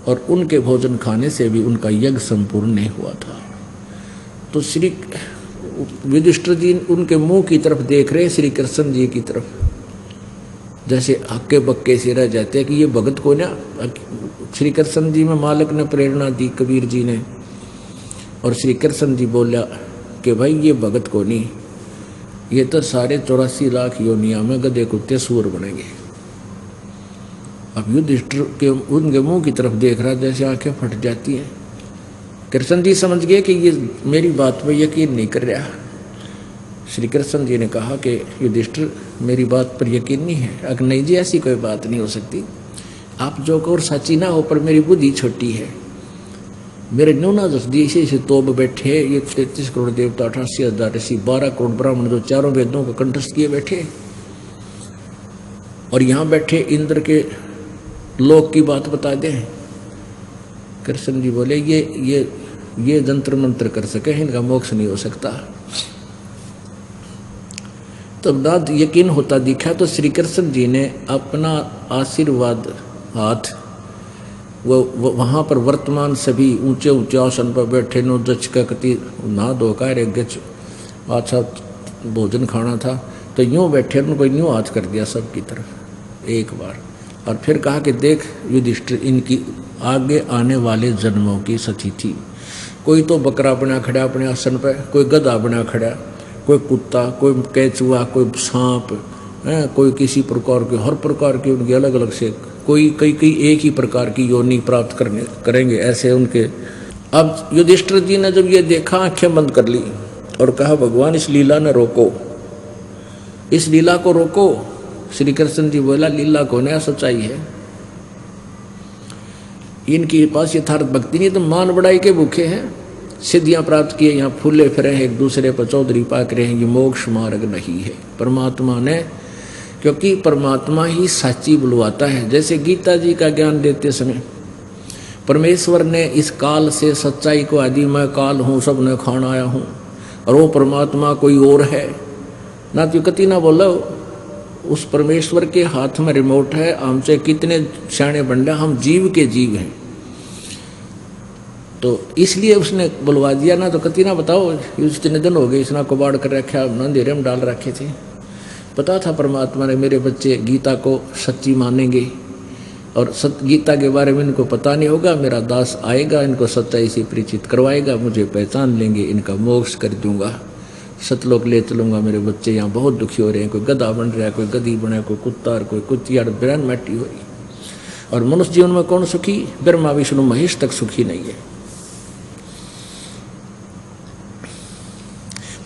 और उनके भोजन खाने से भी उनका यज्ञ संपूर्ण नहीं हुआ था। तो श्री युधिष्ठिर जी उनके मुंह की तरफ देख रहे, श्री कृष्ण जी की तरफ, जैसे हक्के बक्के से रह जाते हैं कि ये भगत को ना। श्री कृष्ण जी में मालिक ने प्रेरणा दी, कबीर जी ने, और श्री कृष्ण जी बोला कि भाई ये भगत को नहीं, ये तो सारे 84 लाख योनिया में गधे कुत्ते सूअर बनेंगे। अब युधिष्ठिर के उनके मुंह की तरफ देख रहा, जैसे आंखें फट जाती हैं। कृष्ण जी समझ गए कि ये मेरी बात पर यकीन नहीं कर रहा। श्री कृष्ण जी ने कहा कि युधिष्ठिर मेरी बात पर यकीन नहीं है? अगर नहीं जी, ऐसी कोई बात नहीं हो सकती, आप जो कहो सच्ची ना हो, पर मेरी बुद्धि छोटी है, मेरे न्यूना दस दी ऐसे तोब बैठे, ये 33 करोड़ देवता, 88,000 ऋषि, 12 करोड़ ब्राह्मण जो चारों वेदों को कंठस्थ किए बैठे, और यहाँ बैठे इंद्र के लोक की बात बता दें। कृष्ण जी बोले ये जंत्र मंत्र कर सके, इनका मोक्ष नहीं हो सकता। तब ना यकीन होता दिखा तो श्री कृष्ण जी ने अपना आशीर्वाद हाथ वो वहाँ पर वर्तमान सभी ऊंचे ऊंचे आसन पर बैठे नो जच का कति ना धोकर एक गच अच्छा भोजन खाना था, तो यूँ बैठे उनको यूँ हाथ कर दिया सबकी तरफ एक बार, और फिर कहा कि देख युधिष्ठिर, इनकी आगे आने वाले जन्मों की सतिथि, कोई तो बकरा बना खड़ा अपने आसन पर, कोई गधा बना खड़ा, कोई कुत्ता, कोई केचुआ, कोई सांप, कोई किसी प्रकार के, हर प्रकार की उनकी अलग अलग से, कोई कई एक ही प्रकार की योनि प्राप्त करेंगे ऐसे उनके। अब युधिष्ठिर जी ने जब ये देखा, आंखें बंद कर ली और कहा, भगवान इस लीला ने रोको, इस लीला को रोको। श्री कृष्ण जी बोला, लीला को नया सच्चाई है, इनके पास यथार्थ भक्ति नहीं, तो मान बढ़ाई के भूखे हैं, सिद्धियां प्राप्त किए, यहाँ फूले फिरे हैं, एक दूसरे पर चौधरी पाक रहे हैं, ये मोक्ष मार्ग नहीं है। परमात्मा ने, क्योंकि परमात्मा ही साची बुलवाता है। जैसे गीता जी का ज्ञान देते समय परमेश्वर ने इस काल से सच्चाई को आदि मैं काल हूँ, सब ने खान आया हूँ, और वो परमात्मा कोई और है ना, तो कति ना बोलो, उस परमेश्वर के हाथ में रिमोट है। हमसे कितने सियाणे बंडा, हम जीव के जीव हैं। तो इसलिए उसने बुलवा दिया ना, तो कति ना बताओ इतने दिन हो गए इसना कबाड़ कर रखा, अंधेरे में डाल रखे थे। पता था परमात्मा ने मेरे बच्चे गीता को सच्ची मानेंगे और गीता के बारे में इनको पता नहीं होगा, मेरा दास आएगा, इनको सच्चाई से परिचित करवाएगा, मुझे पहचान लेंगे, इनका मोक्ष कर दूंगा, सतलोक ले चलूंगा। मेरे बच्चे यहाँ बहुत दुखी हो रहे हैं, कोई गधा बन रहा है, कोई गधी बना, कोई कुत्ता, कोई कुतिया, बिरान मैटी हो रही। और मनुष्य जीवन में कौन सुखी? ब्रह्मा विष्णु महेश तक सुखी नहीं है।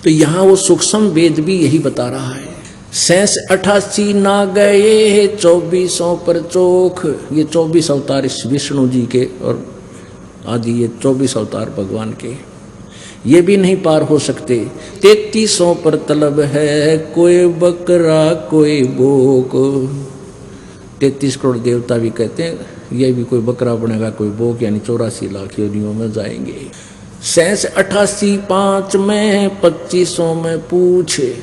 तो यहाँ वो सूक्ष्म वेद भी यही बता रहा है। 88 ना गए 24 पर चोख, ये 24 अवतार इस विष्णु जी के और आदि ये 24 अवतार भगवान के, ये भी नहीं पार हो सकते। 33 पर तलब है, कोई बकरा कोई बोक। 33 करोड़ देवता भी कहते हैं ये भी कोई बकरा बनेगा कोई बोक, यानी 84 लाख योनियों में जाएंगे। 88 5 में 25 में पूछे,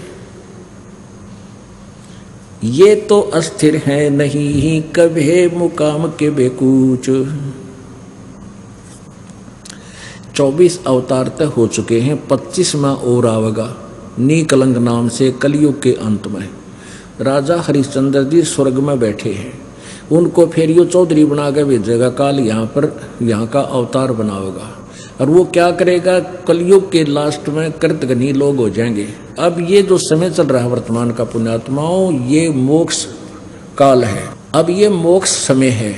ये तो अस्थिर है नहीं कभी मुकाम के बेकूच। 24 अवतार तक हो चुके हैं, 25वां और आवेगा नीकलंग नाम से कलयुग के अंत में। राजा हरिश्चंद्र जी स्वर्ग में बैठे हैं, उनको फिर यो चौधरी बना के भेजेगा, काल यहाँ पर यहाँ का अवतार बनावेगा। और वो क्या करेगा? कलयुग के लास्ट में कृतघ्नी लोग हो जाएंगे। अब ये जो समय चल रहा है वर्तमान का पुण्यात्माओं, ये मोक्ष काल है। अब ये मोक्ष समय है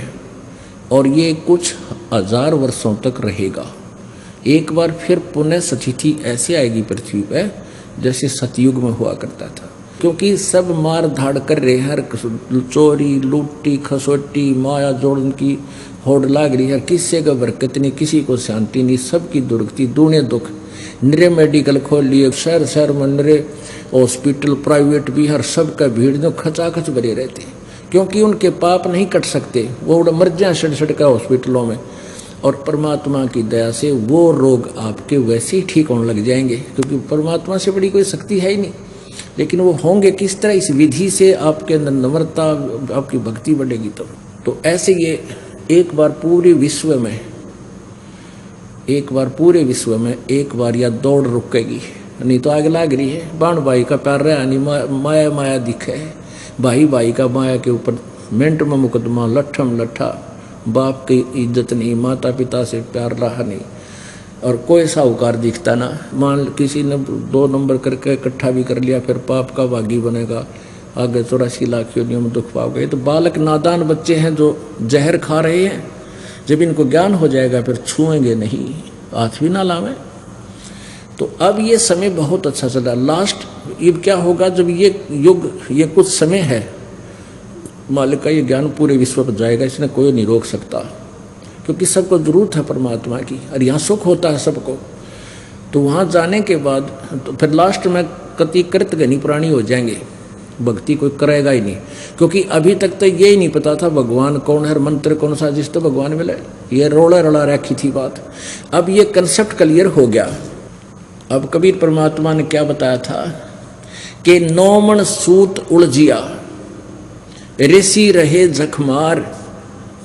और ये कुछ 1000 वर्षों तक रहेगा। एक बार फिर पुनः स्थिति ऐसी आएगी पृथ्वी पे जैसे सतयुग में हुआ करता था, क्योंकि सब मार धाड़ कर रहे हैं, चोरी लूटी खसोटी माया जोड़न की होड़ लाग रही है, किसी का बरकत नहीं, किसी को शांति नहीं, सबकी दुर्गति दूने दुख। निरे मेडिकल खोल लिए, शहर शहर में निरे हॉस्पिटल प्राइवेट भी, हर सब का भीड़ जो खचाखच भरे रहते, क्योंकि उनके पाप नहीं कट सकते, वो मर जाए सड़ का हॉस्पिटलों में। और परमात्मा की दया से वो रोग आपके वैसे ही ठीक होने लग जाएंगे, क्योंकि परमात्मा से बड़ी कोई शक्ति है ही नहीं। लेकिन वो होंगे किस तरह? इस विधि से आपके अंदर नम्रता, आपकी भक्ति बढ़ेगी तब। तो ऐसे ये एक बार पूरे विश्व में एक बार या दौड़ रुकेगी, नहीं तो आग लाग रही है। बाण भाई का प्यार रहा नहीं, माया माया दिखे, भाई भाई का माया के ऊपर मिनट में मुकदमा, लट्ठम लट्ठा, बाप की इज्जत नहीं, माता पिता से प्यार रहा नहीं, और कोई साहूकार दिखता ना। मान किसी ने 2 नंबर करके इकट्ठा भी कर लिया, फिर पाप का भागी बनेगा, आगे 84 लाख योनियों में दुख पाओगे। तो बालक नादान बच्चे हैं जो जहर खा रहे हैं, जब इनको ज्ञान हो जाएगा फिर छुएंगे नहीं, हाथ भी ना लावें। तो अब ये समय बहुत अच्छा चला। लास्ट अब क्या होगा? जब ये युग, ये कुछ समय है, मालिक का ये ज्ञान पूरे विश्व पर जाएगा, इसने कोई नहीं रोक सकता, क्योंकि सबको जरूरत है परमात्मा की, और यहाँ सुख होता है सबको। तो वहाँ जाने के बाद तो फिर लास्ट में कति कृतघ्नी प्राणी हो जाएंगे, भक्ति कोई करेगा ही नहीं, क्योंकि अभी तक तो ये ही नहीं पता था भगवान कौन है, मंत्र कौन सा जिस तो भगवान मिले, ये रोड़ा रड़ा रखी थी बात। अब ये कंसेप्ट क्लियर हो गया। अब कबीर परमात्मा ने क्या बताया था कि 9 मन सूत उलझिया, ऋषि रहे जखमार,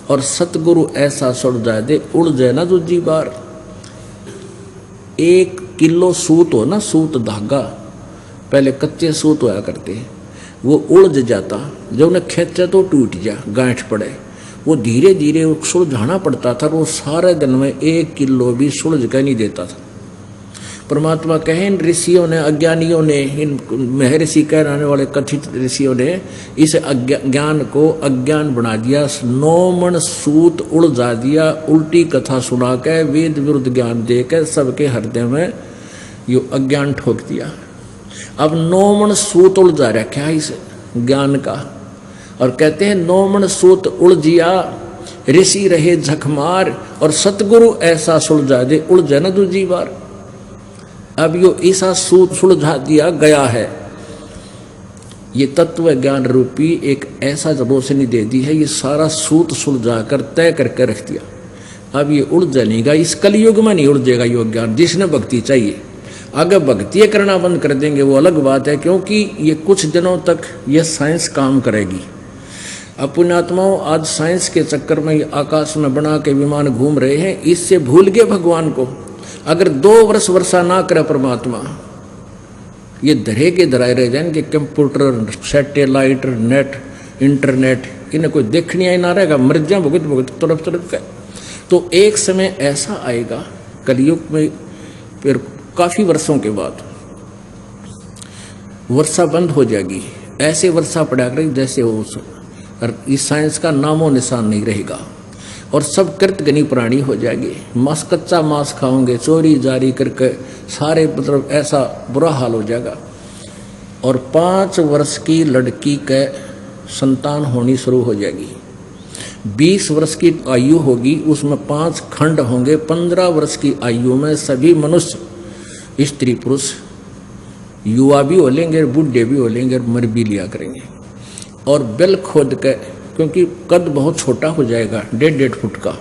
और सतगुरु ऐसा सुड़ जाए दे उड़ जाए ना दूजी बार। 1 किलो सूत हो ना, सूत धागा, पहले कच्चे सूत होया करते, वो उलझ जाता, जब उन्हें खींचा तो टूट जा, गांठ पड़े, वो धीरे धीरे सुलझाना पड़ता था। वो सारे दिन में 1 किलो भी सुलझ कर नहीं देता था। परमात्मा कहे इन ऋषियों ने, अज्ञानियों ने, इन महर्षि कहने वाले कथित ऋषियों ने इस ज्ञान को अज्ञान बना दिया, 9 मन सूत उलझा दिया, उल्टी कथा सुना के वेद विरुद्ध ज्ञान दे के सबके हृदय में यो अज्ञान ठोक दिया। अब 9 मन सूत उलझा रखा है इस ज्ञान का, और कहते हैं 9 मन सूत उलझिया, ऋषि रहे झकमार, और सतगुरु ऐसा सुलझा दे उलझे ना दूजी बार। अब यो ऐसा सूत सुलझा दिया गया है, ये तत्व ज्ञान रूपी एक ऐसा रोशनी दे दी है, ये सारा सूत सुलझा कर तय करके रख दिया। अब ये उलझ नहीं गा, इस कलयुग में नहीं उलझेगा यो ज्ञान, जिसने भक्ति चाहिए। अगर भक्ति करना बंद कर देंगे वो अलग बात है, क्योंकि ये कुछ दिनों तक ये साइंस काम करेगी। अब पुण्यात्माओं, आज साइंस के चक्कर में आकाश में बना के विमान घूम रहे हैं, इससे भूल गए भगवान को। अगर 2 वर्ष वर्षा ना करे परमात्मा, ये धरे के धराए रह जाएंगे। कंप्यूटर, सैटेलाइट, नेट, इंटरनेट, इन्हें कोई देखने ही ना रहेगा, मर जा भुगत भुगत तरफ का। तो एक समय ऐसा आएगा कलयुग में, फिर काफी वर्षों के बाद वर्षा बंद हो जाएगी। ऐसे वर्षा पड़ा करेगी जैसे वो, इस साइंस का नामो निशान नहीं रहेगा। और सब कृतघ्नी प्राणी हो जाएंगे, कच्चा मांस खाओगे, चोरी जारी करके सारे, मतलब ऐसा बुरा हाल हो जाएगा। और 5 वर्ष की लड़की के संतान होनी शुरू हो जाएगी। 20 वर्ष की आयु होगी, उसमें 5 खंड होंगे। 15 वर्ष की आयु में सभी मनुष्य, स्त्री पुरुष, युवा भी हो लेंगे, बूढ़े भी हो लेंगे, मर भी लिया करेंगे। और बिल खोद के, क्योंकि कद बहुत छोटा हो जाएगा, 1.5 फुट का,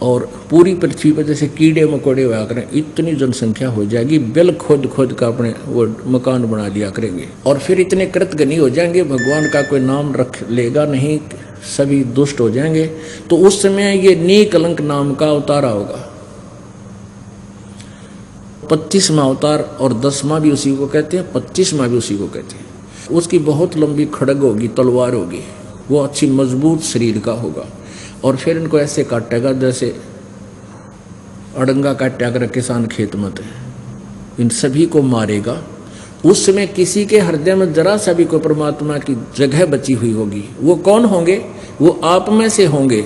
और पूरी पृथ्वी पर जैसे कीड़े मकोड़े हुआ करें, इतनी जनसंख्या हो जाएगी। बिल खोद खोद का अपने वो मकान बना लिया करेंगे। और फिर इतने कृतघ्नी हो जाएंगे, भगवान का कोई नाम रख लेगा नहीं, सभी दुष्ट हो जाएंगे। तो उस समय ये नीकलंक नाम का अवतार होगा, 25वां अवतार, और 10वां भी उसी को कहते हैं, 25वां भी उसी को कहते हैं। उसकी बहुत लंबी खड़ग होगी, तलवार होगी, वो अच्छी मजबूत शरीर का होगा। और फिर इनको ऐसे काटेगा जैसे अड़ंगा काटा कर किसान खेत में, इन सभी को मारेगा। उस समय किसी के हृदय में जरा सा भी कोई परमात्मा की जगह बची हुई होगी। वो कौन होंगे? वो आप में से होंगे,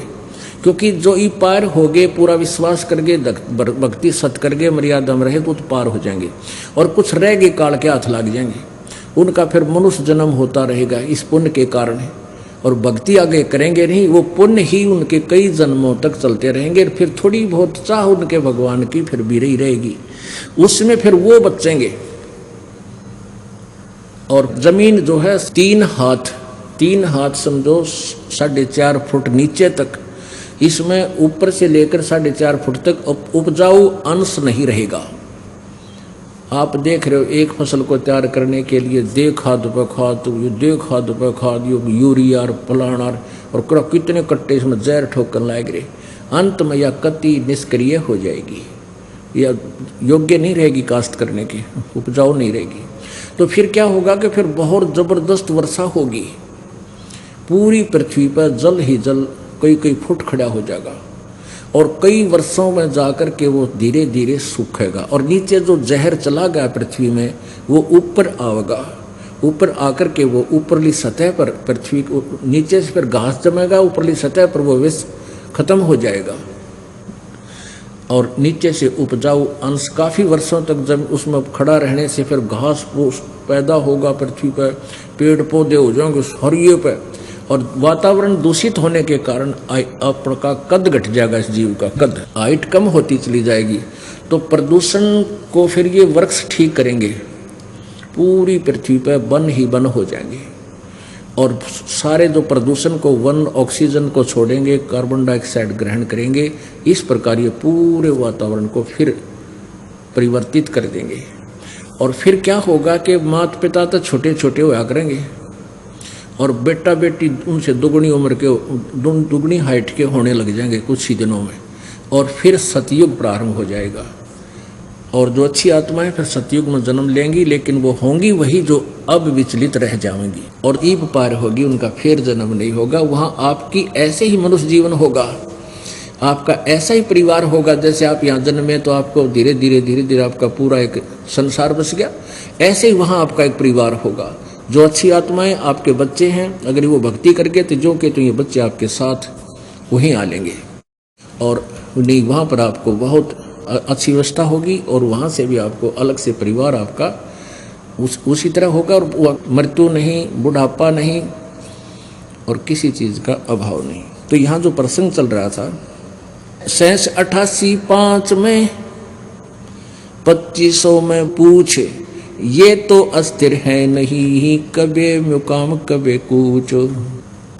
क्योंकि जो ई पार हो गए, पूरा विश्वास करके, भक्ति सत करके, मर्यादा में रहे तो पार हो जाएंगे। और कुछ रह गए, काल के हाथ लग जाएंगे, उनका फिर मनुष्य जन्म होता रहेगा इस पुण्य के कारण। और भक्ति आगे करेंगे नहीं, वो पुण्य ही उनके कई जन्मों तक चलते रहेंगे। फिर थोड़ी बहुत चाह उनके भगवान की फिर भी रही रहेगी, उसमें फिर वो बचेंगे। और जमीन जो है 3 हाथ समझो, 4.5 फुट नीचे तक, इसमें ऊपर से लेकर 4.5 फुट तक उपजाऊ अंश नहीं रहेगा। आप देख रहे हो, एक फसल को तैयार करने के लिए दे खाद पे खाद, दे खाद पे खाद, यूरिया और फलाना, और कितने कट्टे इसमें जहर ठोकर लाए गए। अंत में यह कति निष्क्रिय हो जाएगी, यह योग्य नहीं रहेगी काश्त करने की, उपजाऊ नहीं रहेगी। तो फिर क्या होगा कि फिर बहुत जबरदस्त वर्षा होगी, पूरी पृथ्वी पर जल ही जल कई फुट खड़ा हो जाएगा। और कई वर्षों में जाकर के वो धीरे धीरे सूखेगा। और नीचे जो जहर चला गया पृथ्वी में, वो ऊपर आएगा, ऊपर आकर के वो ऊपरली सतह पर, पृथ्वी को नीचे से फिर घास जमेगा, ऊपरली सतह पर वो विष खत्म हो जाएगा। और नीचे से उपजाऊ अंश काफ़ी वर्षों तक जब उसमें खड़ा रहने से फिर घास फूस पैदा होगा पृथ्वी पर, पेड़ पौधे हो जाएंगे हरिये पर। और वातावरण दूषित होने के कारण आपका कद घट जाएगा, इस जीव का कद, हाइट कम होती चली जाएगी। तो प्रदूषण को फिर ये वृक्ष ठीक करेंगे, पूरी पृथ्वी पर वन ही वन हो जाएंगे। और सारे जो प्रदूषण को, वन ऑक्सीजन को छोड़ेंगे, कार्बन डाइऑक्साइड ग्रहण करेंगे। इस प्रकार ये पूरे वातावरण को फिर परिवर्तित कर देंगे। और फिर क्या होगा कि माता पिता तो छोटे छोटे होया करेंगे, और बेटा बेटी उनसे दुगनी उम्र के, दुगनी हाइट के होने लग जाएंगे कुछ ही दिनों में। और फिर सतयुग प्रारंभ हो जाएगा। और जो अच्छी आत्माएं फिर सतयुग में जन्म लेंगी, लेकिन वो होंगी वही जो अब विचलित रह जाएंगी, और ईब पार होगी, उनका फिर जन्म नहीं होगा। वहाँ आपकी ऐसे ही मनुष्य जीवन होगा, आपका ऐसा ही परिवार होगा। जैसे आप यहाँ जन्मे तो आपको धीरे धीरे आपका पूरा एक संसार बस गया, ऐसे ही वहाँ आपका एक परिवार होगा। जो अच्छी आत्माएं आपके बच्चे हैं, अगर वो भक्ति करके तो ये बच्चे आपके साथ वहीं आ लेंगे। और नहीं, वहाँ पर आपको बहुत अच्छी व्यवस्था होगी, और वहाँ से भी आपको अलग से परिवार आपका उसी तरह होगा। और मृत्यु नहीं, बुढ़ापा नहीं, और किसी चीज़ का अभाव नहीं। तो यहाँ जो प्रसंग चल रहा था, 88 में 2500 में पूछे, ये तो अस्थिर है नहीं, कबे मुकाम कबे कूच।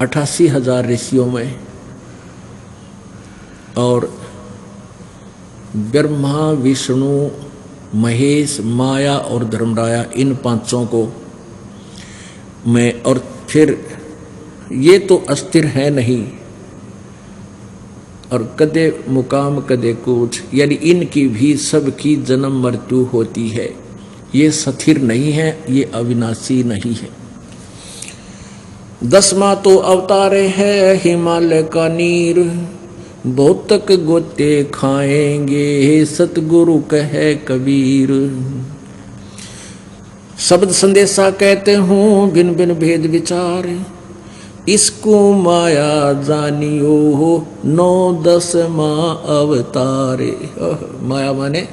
88,000 ऋषियों में, और ब्रह्मा, विष्णु, महेश, माया और धर्मराया, इन 5 को में, और फिर ये तो अस्थिर है नहीं, और कदे मुकाम कदे कूच, यानी इनकी भी सबकी जन्म मृत्यु होती है। ये स्थिर नहीं है, ये अविनाशी नहीं है। 10वां तो अवतारे है हिमालय का नीर, बहुत तक गोते खाएंगे सतगुरु कहे कबीर। शब्द संदेशा कहते हूँ भिन्न भिन्न भेद विचार, इसको माया जानियो 9-10वां अवतारे। माया माने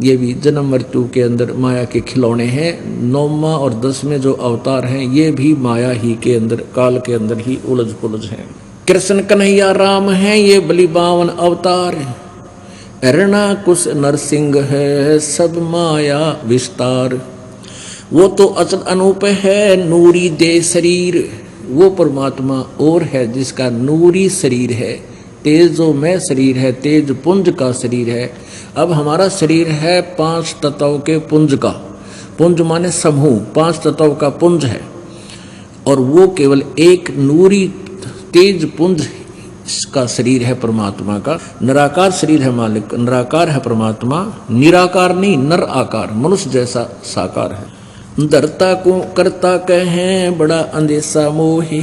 ये भी जन्म मृत्यु के अंदर माया के खिलौने हैं। 9वां और 10वें जो अवतार हैं ये भी माया ही के अंदर, काल के अंदर ही उलझ पुलझ हैं। कृष्ण कन्हैया राम हैं ये बलि 52 अवतार, अरणा कुश नरसिंह है सब माया विस्तार। वो तो अचल अनूप है नूरी दे शरीर, वो परमात्मा और है जिसका नूरी शरीर है, तेजो में शरीर है, तेज पुंज का शरीर है। अब हमारा शरीर है 5 तत्वों के पुंज का, पुंज माने समूह, 5 तत्वों का पुंज है, और वो केवल एक नूरी तेज पुंज का शरीर है परमात्मा का। निराकार शरीर है मालिक, निराकार है परमात्मा, निराकार नहीं नर आकार, मनुष्य जैसा साकार है। धरता को करता कहें बड़ा अंदेशा मोहे,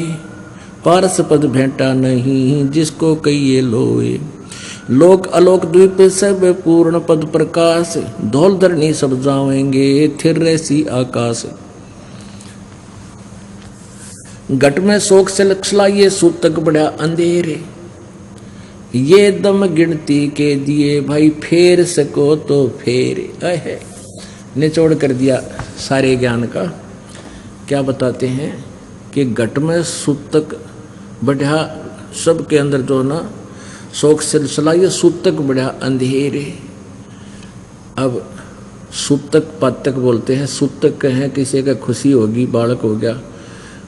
पारस पद भेंटा नहीं जिसको कहिए लोए। लोक अलोक द्वीप सब पूर्ण पद प्रकाश, धौल धरनी सब जावेंगे थिर रैसी आकाश। घट में शोक से लक्षलाइए सूतक बड़ा अंधेरे, ये दम गिनती के दिए भाई फेर सको तो फेरे। अहे निचोड़ कर दिया सारे ज्ञान का। क्या बताते हैं कि घट में सूतक बढ़िया, सब के अंदर जो ना शोक सिलसिला, ये सूतक बढ़िया अंधेरे। अब सूतक पातक बोलते हैं, सूतक कहें किसी का खुशी होगी बालक हो गया,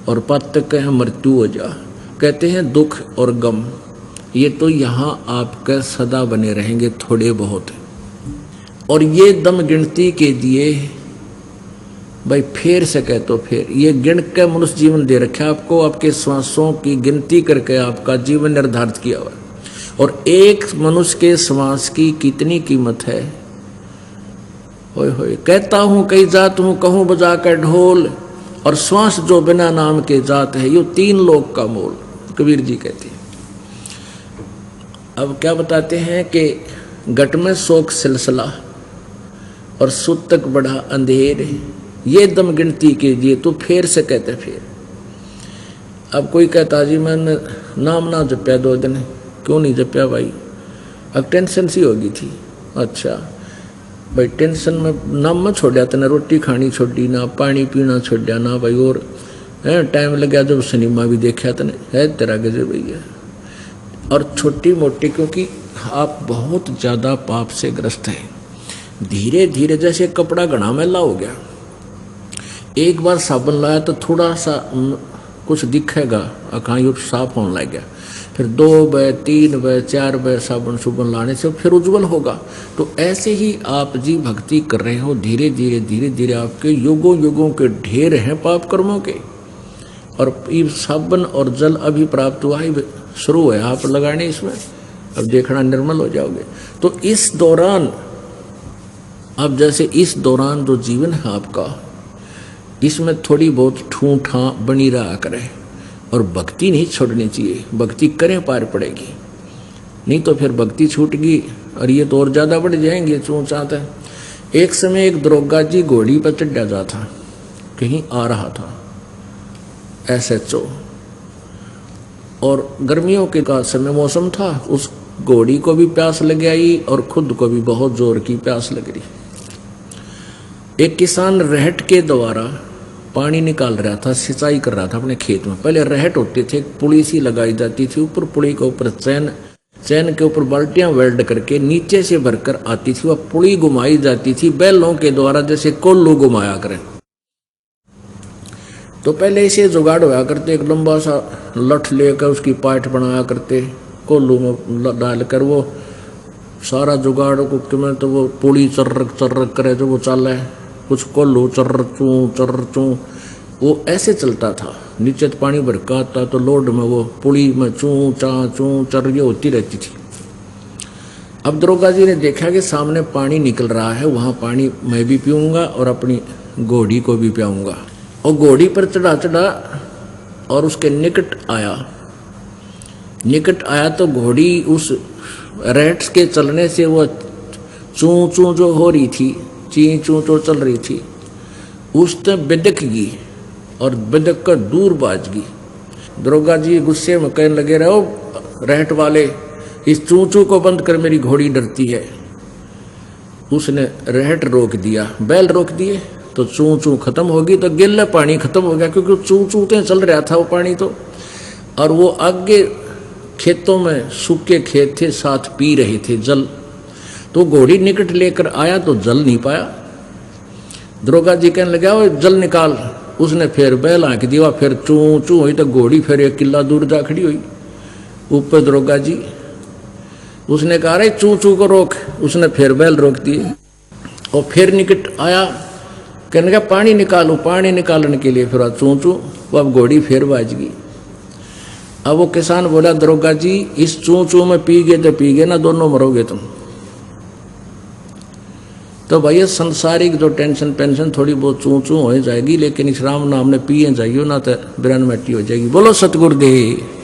और पातक कहें मृत्यु हो जा। कहते हैं दुख और गम ये तो यहाँ आपका सदा बने रहेंगे थोड़े बहुत, और ये दम गिनती के दिए भाई फेर सके तो फेर, ये गिन के मनुष्य जीवन दे रखा आपको, आपके श्वासों की गिनती करके आपका जीवन निर्धारित किया हुआ। और एक मनुष्य के श्वास की कितनी कीमत है। होय होय कहता हूँ कई जात हूँ कहूँ बजा कर ढोल, और श्वास जो बिना नाम के जात है यो 3 लोक का मोल, कबीर जी कहते हैं। अब क्या बताते हैं कि घट में शोक सिलसिला और सूतक बड़ा अंधेर, ये दम गिनती कीजिए तो फेर से कहते फेर। अब कोई कहता जी मैंने नाम ना जप्या 2 दिन, क्यों नहीं जप्या भाई? अब टेंशन सी होगी थी। अच्छा भाई टेंशन में नाम मत छोड़ा, तेने रोटी खानी छोड़ी ना, पानी पीना छोड़ा ना भाई, और है टाइम लगा जब सिनेमा भी देखा तने है तेरा गजब भैया। और छोटी मोटी, क्योंकि आप बहुत ज़्यादा पाप से ग्रस्त हैं। धीरे धीरे जैसे कपड़ा घना मैला हो गया, एक बार साबुन लाया तो थोड़ा सा कुछ दिखेगा, अखाई साफ होने लग गया, फिर 2 बार 3 बार 4 बार साबुन लाने से फिर उज्जवल होगा। तो ऐसे ही आप जी भक्ति कर रहे हो, धीरे धीरे धीरे धीरे आपके युगों युगों के ढेर हैं पाप कर्मों के, और ये साबुन और जल अभी प्राप्त हुआ ही शुरू है आप लगाने इसमें, अब देखना निर्मल हो जाओगे। तो इस दौरान, अब जैसे इस दौरान जो जीवन है आपका, इसमें थोड़ी बहुत ठूठा बनी रहा करे, और भक्ति नहीं छोड़नी चाहिए। भक्ति करें पार पड़ेगी, नहीं तो फिर भक्ति छूट गई और ये तो और ज़्यादा बढ़ जाएंगे चूँचाते। एक समय एक दरोगा जी घोड़ी पर चढ़ा जा था, कहीं आ रहा था SHO, और गर्मियों के का समय मौसम था, उस घोड़ी को भी प्यास लग आई और खुद को भी बहुत जोर की प्यास लग रही। एक किसान रहट के द्वारा पानी निकाल रहा था, सिंचाई कर रहा था अपने खेत में। पहले रहट होते थे, पुली सी लगाई जाती थी ऊपर, पुली के ऊपर चैन के ऊपर बाल्टियां वेल्ड करके नीचे से भरकर आती थी, वह पुली घुमाई जाती थी बैलों के द्वारा, जैसे कोल्लू घुमाया करें। तो पहले इसे जुगाड़ होया करते, एक लंबा सा लठ लेकर उसकी पाठ बनाया करते, कोल्लू में डालकर वो सारा जुगाड़ को में तो वो पुली चर्रक करे जो वो चल है, कुछ कोल्लू चर्र चू वो ऐसे चलता था, नीचे तो पानी भरका आता तो लोड में वो पुली में चूं चर ये होती रहती थी। अब दरोगा जी ने देखा कि सामने पानी निकल रहा है, वहाँ पानी मैं भी पीऊँगा और अपनी घोड़ी को भी पियाऊँगा। और घोड़ी पर चढ़ा और उसके निकट आया तो घोड़ी उस रेट्स के चलने से वो चूं चूं जो हो रही थी, ची चूं चूं चल रही थी, उसने बिदक गई और बिदक कर दूर बाज गई। दरोगा जी गुस्से में कहने लगे, रहो रेट वाले, इस चूं चूं को बंद कर, मेरी घोड़ी डरती है। उसने रेट रोक दिया, बैल रोक दिए तो चूं चूं खत्म होगी, तो गिल्ला पानी खत्म हो गया, क्योंकि चूं चूं चल रहा था वो पानी तो। और वो आगे खेतों में सूखे खेत थे, साथ पी रहे थे जल, तो घोड़ी निकट लेकर आया तो जल नहीं पाया। दरोगा जी कहने लगा, वो जल निकाल। उसने फिर बैल आंक दिया, फिर चूं चूं हुई तो घोड़ी फिर 1 किला दूर जा खड़ी हुई। ऊपर दरोगा जी उसने कहा, अरे चूं चूं को रोक। उसने फिर बैल रोक दिए और फिर निकट आया, कहने लगा पानी निकालो। पानी निकालने के लिए फिर चूं चूं, वो अब घोड़ी फिर बाज गई। अब वो किसान बोला, दरोगा जी इस चूं चूं में पी गए तो पी गए ना, दोनों मरोगे तुम। तो भैया संसारिक जो टेंशन पेंशन थोड़ी बहुत चूं चूं हो जाएगी, लेकिन इस राम नाम ने पिए जाइयो ना तो बिरन मिट्टी हो जाएगी। बोलो सतगुरुदेव।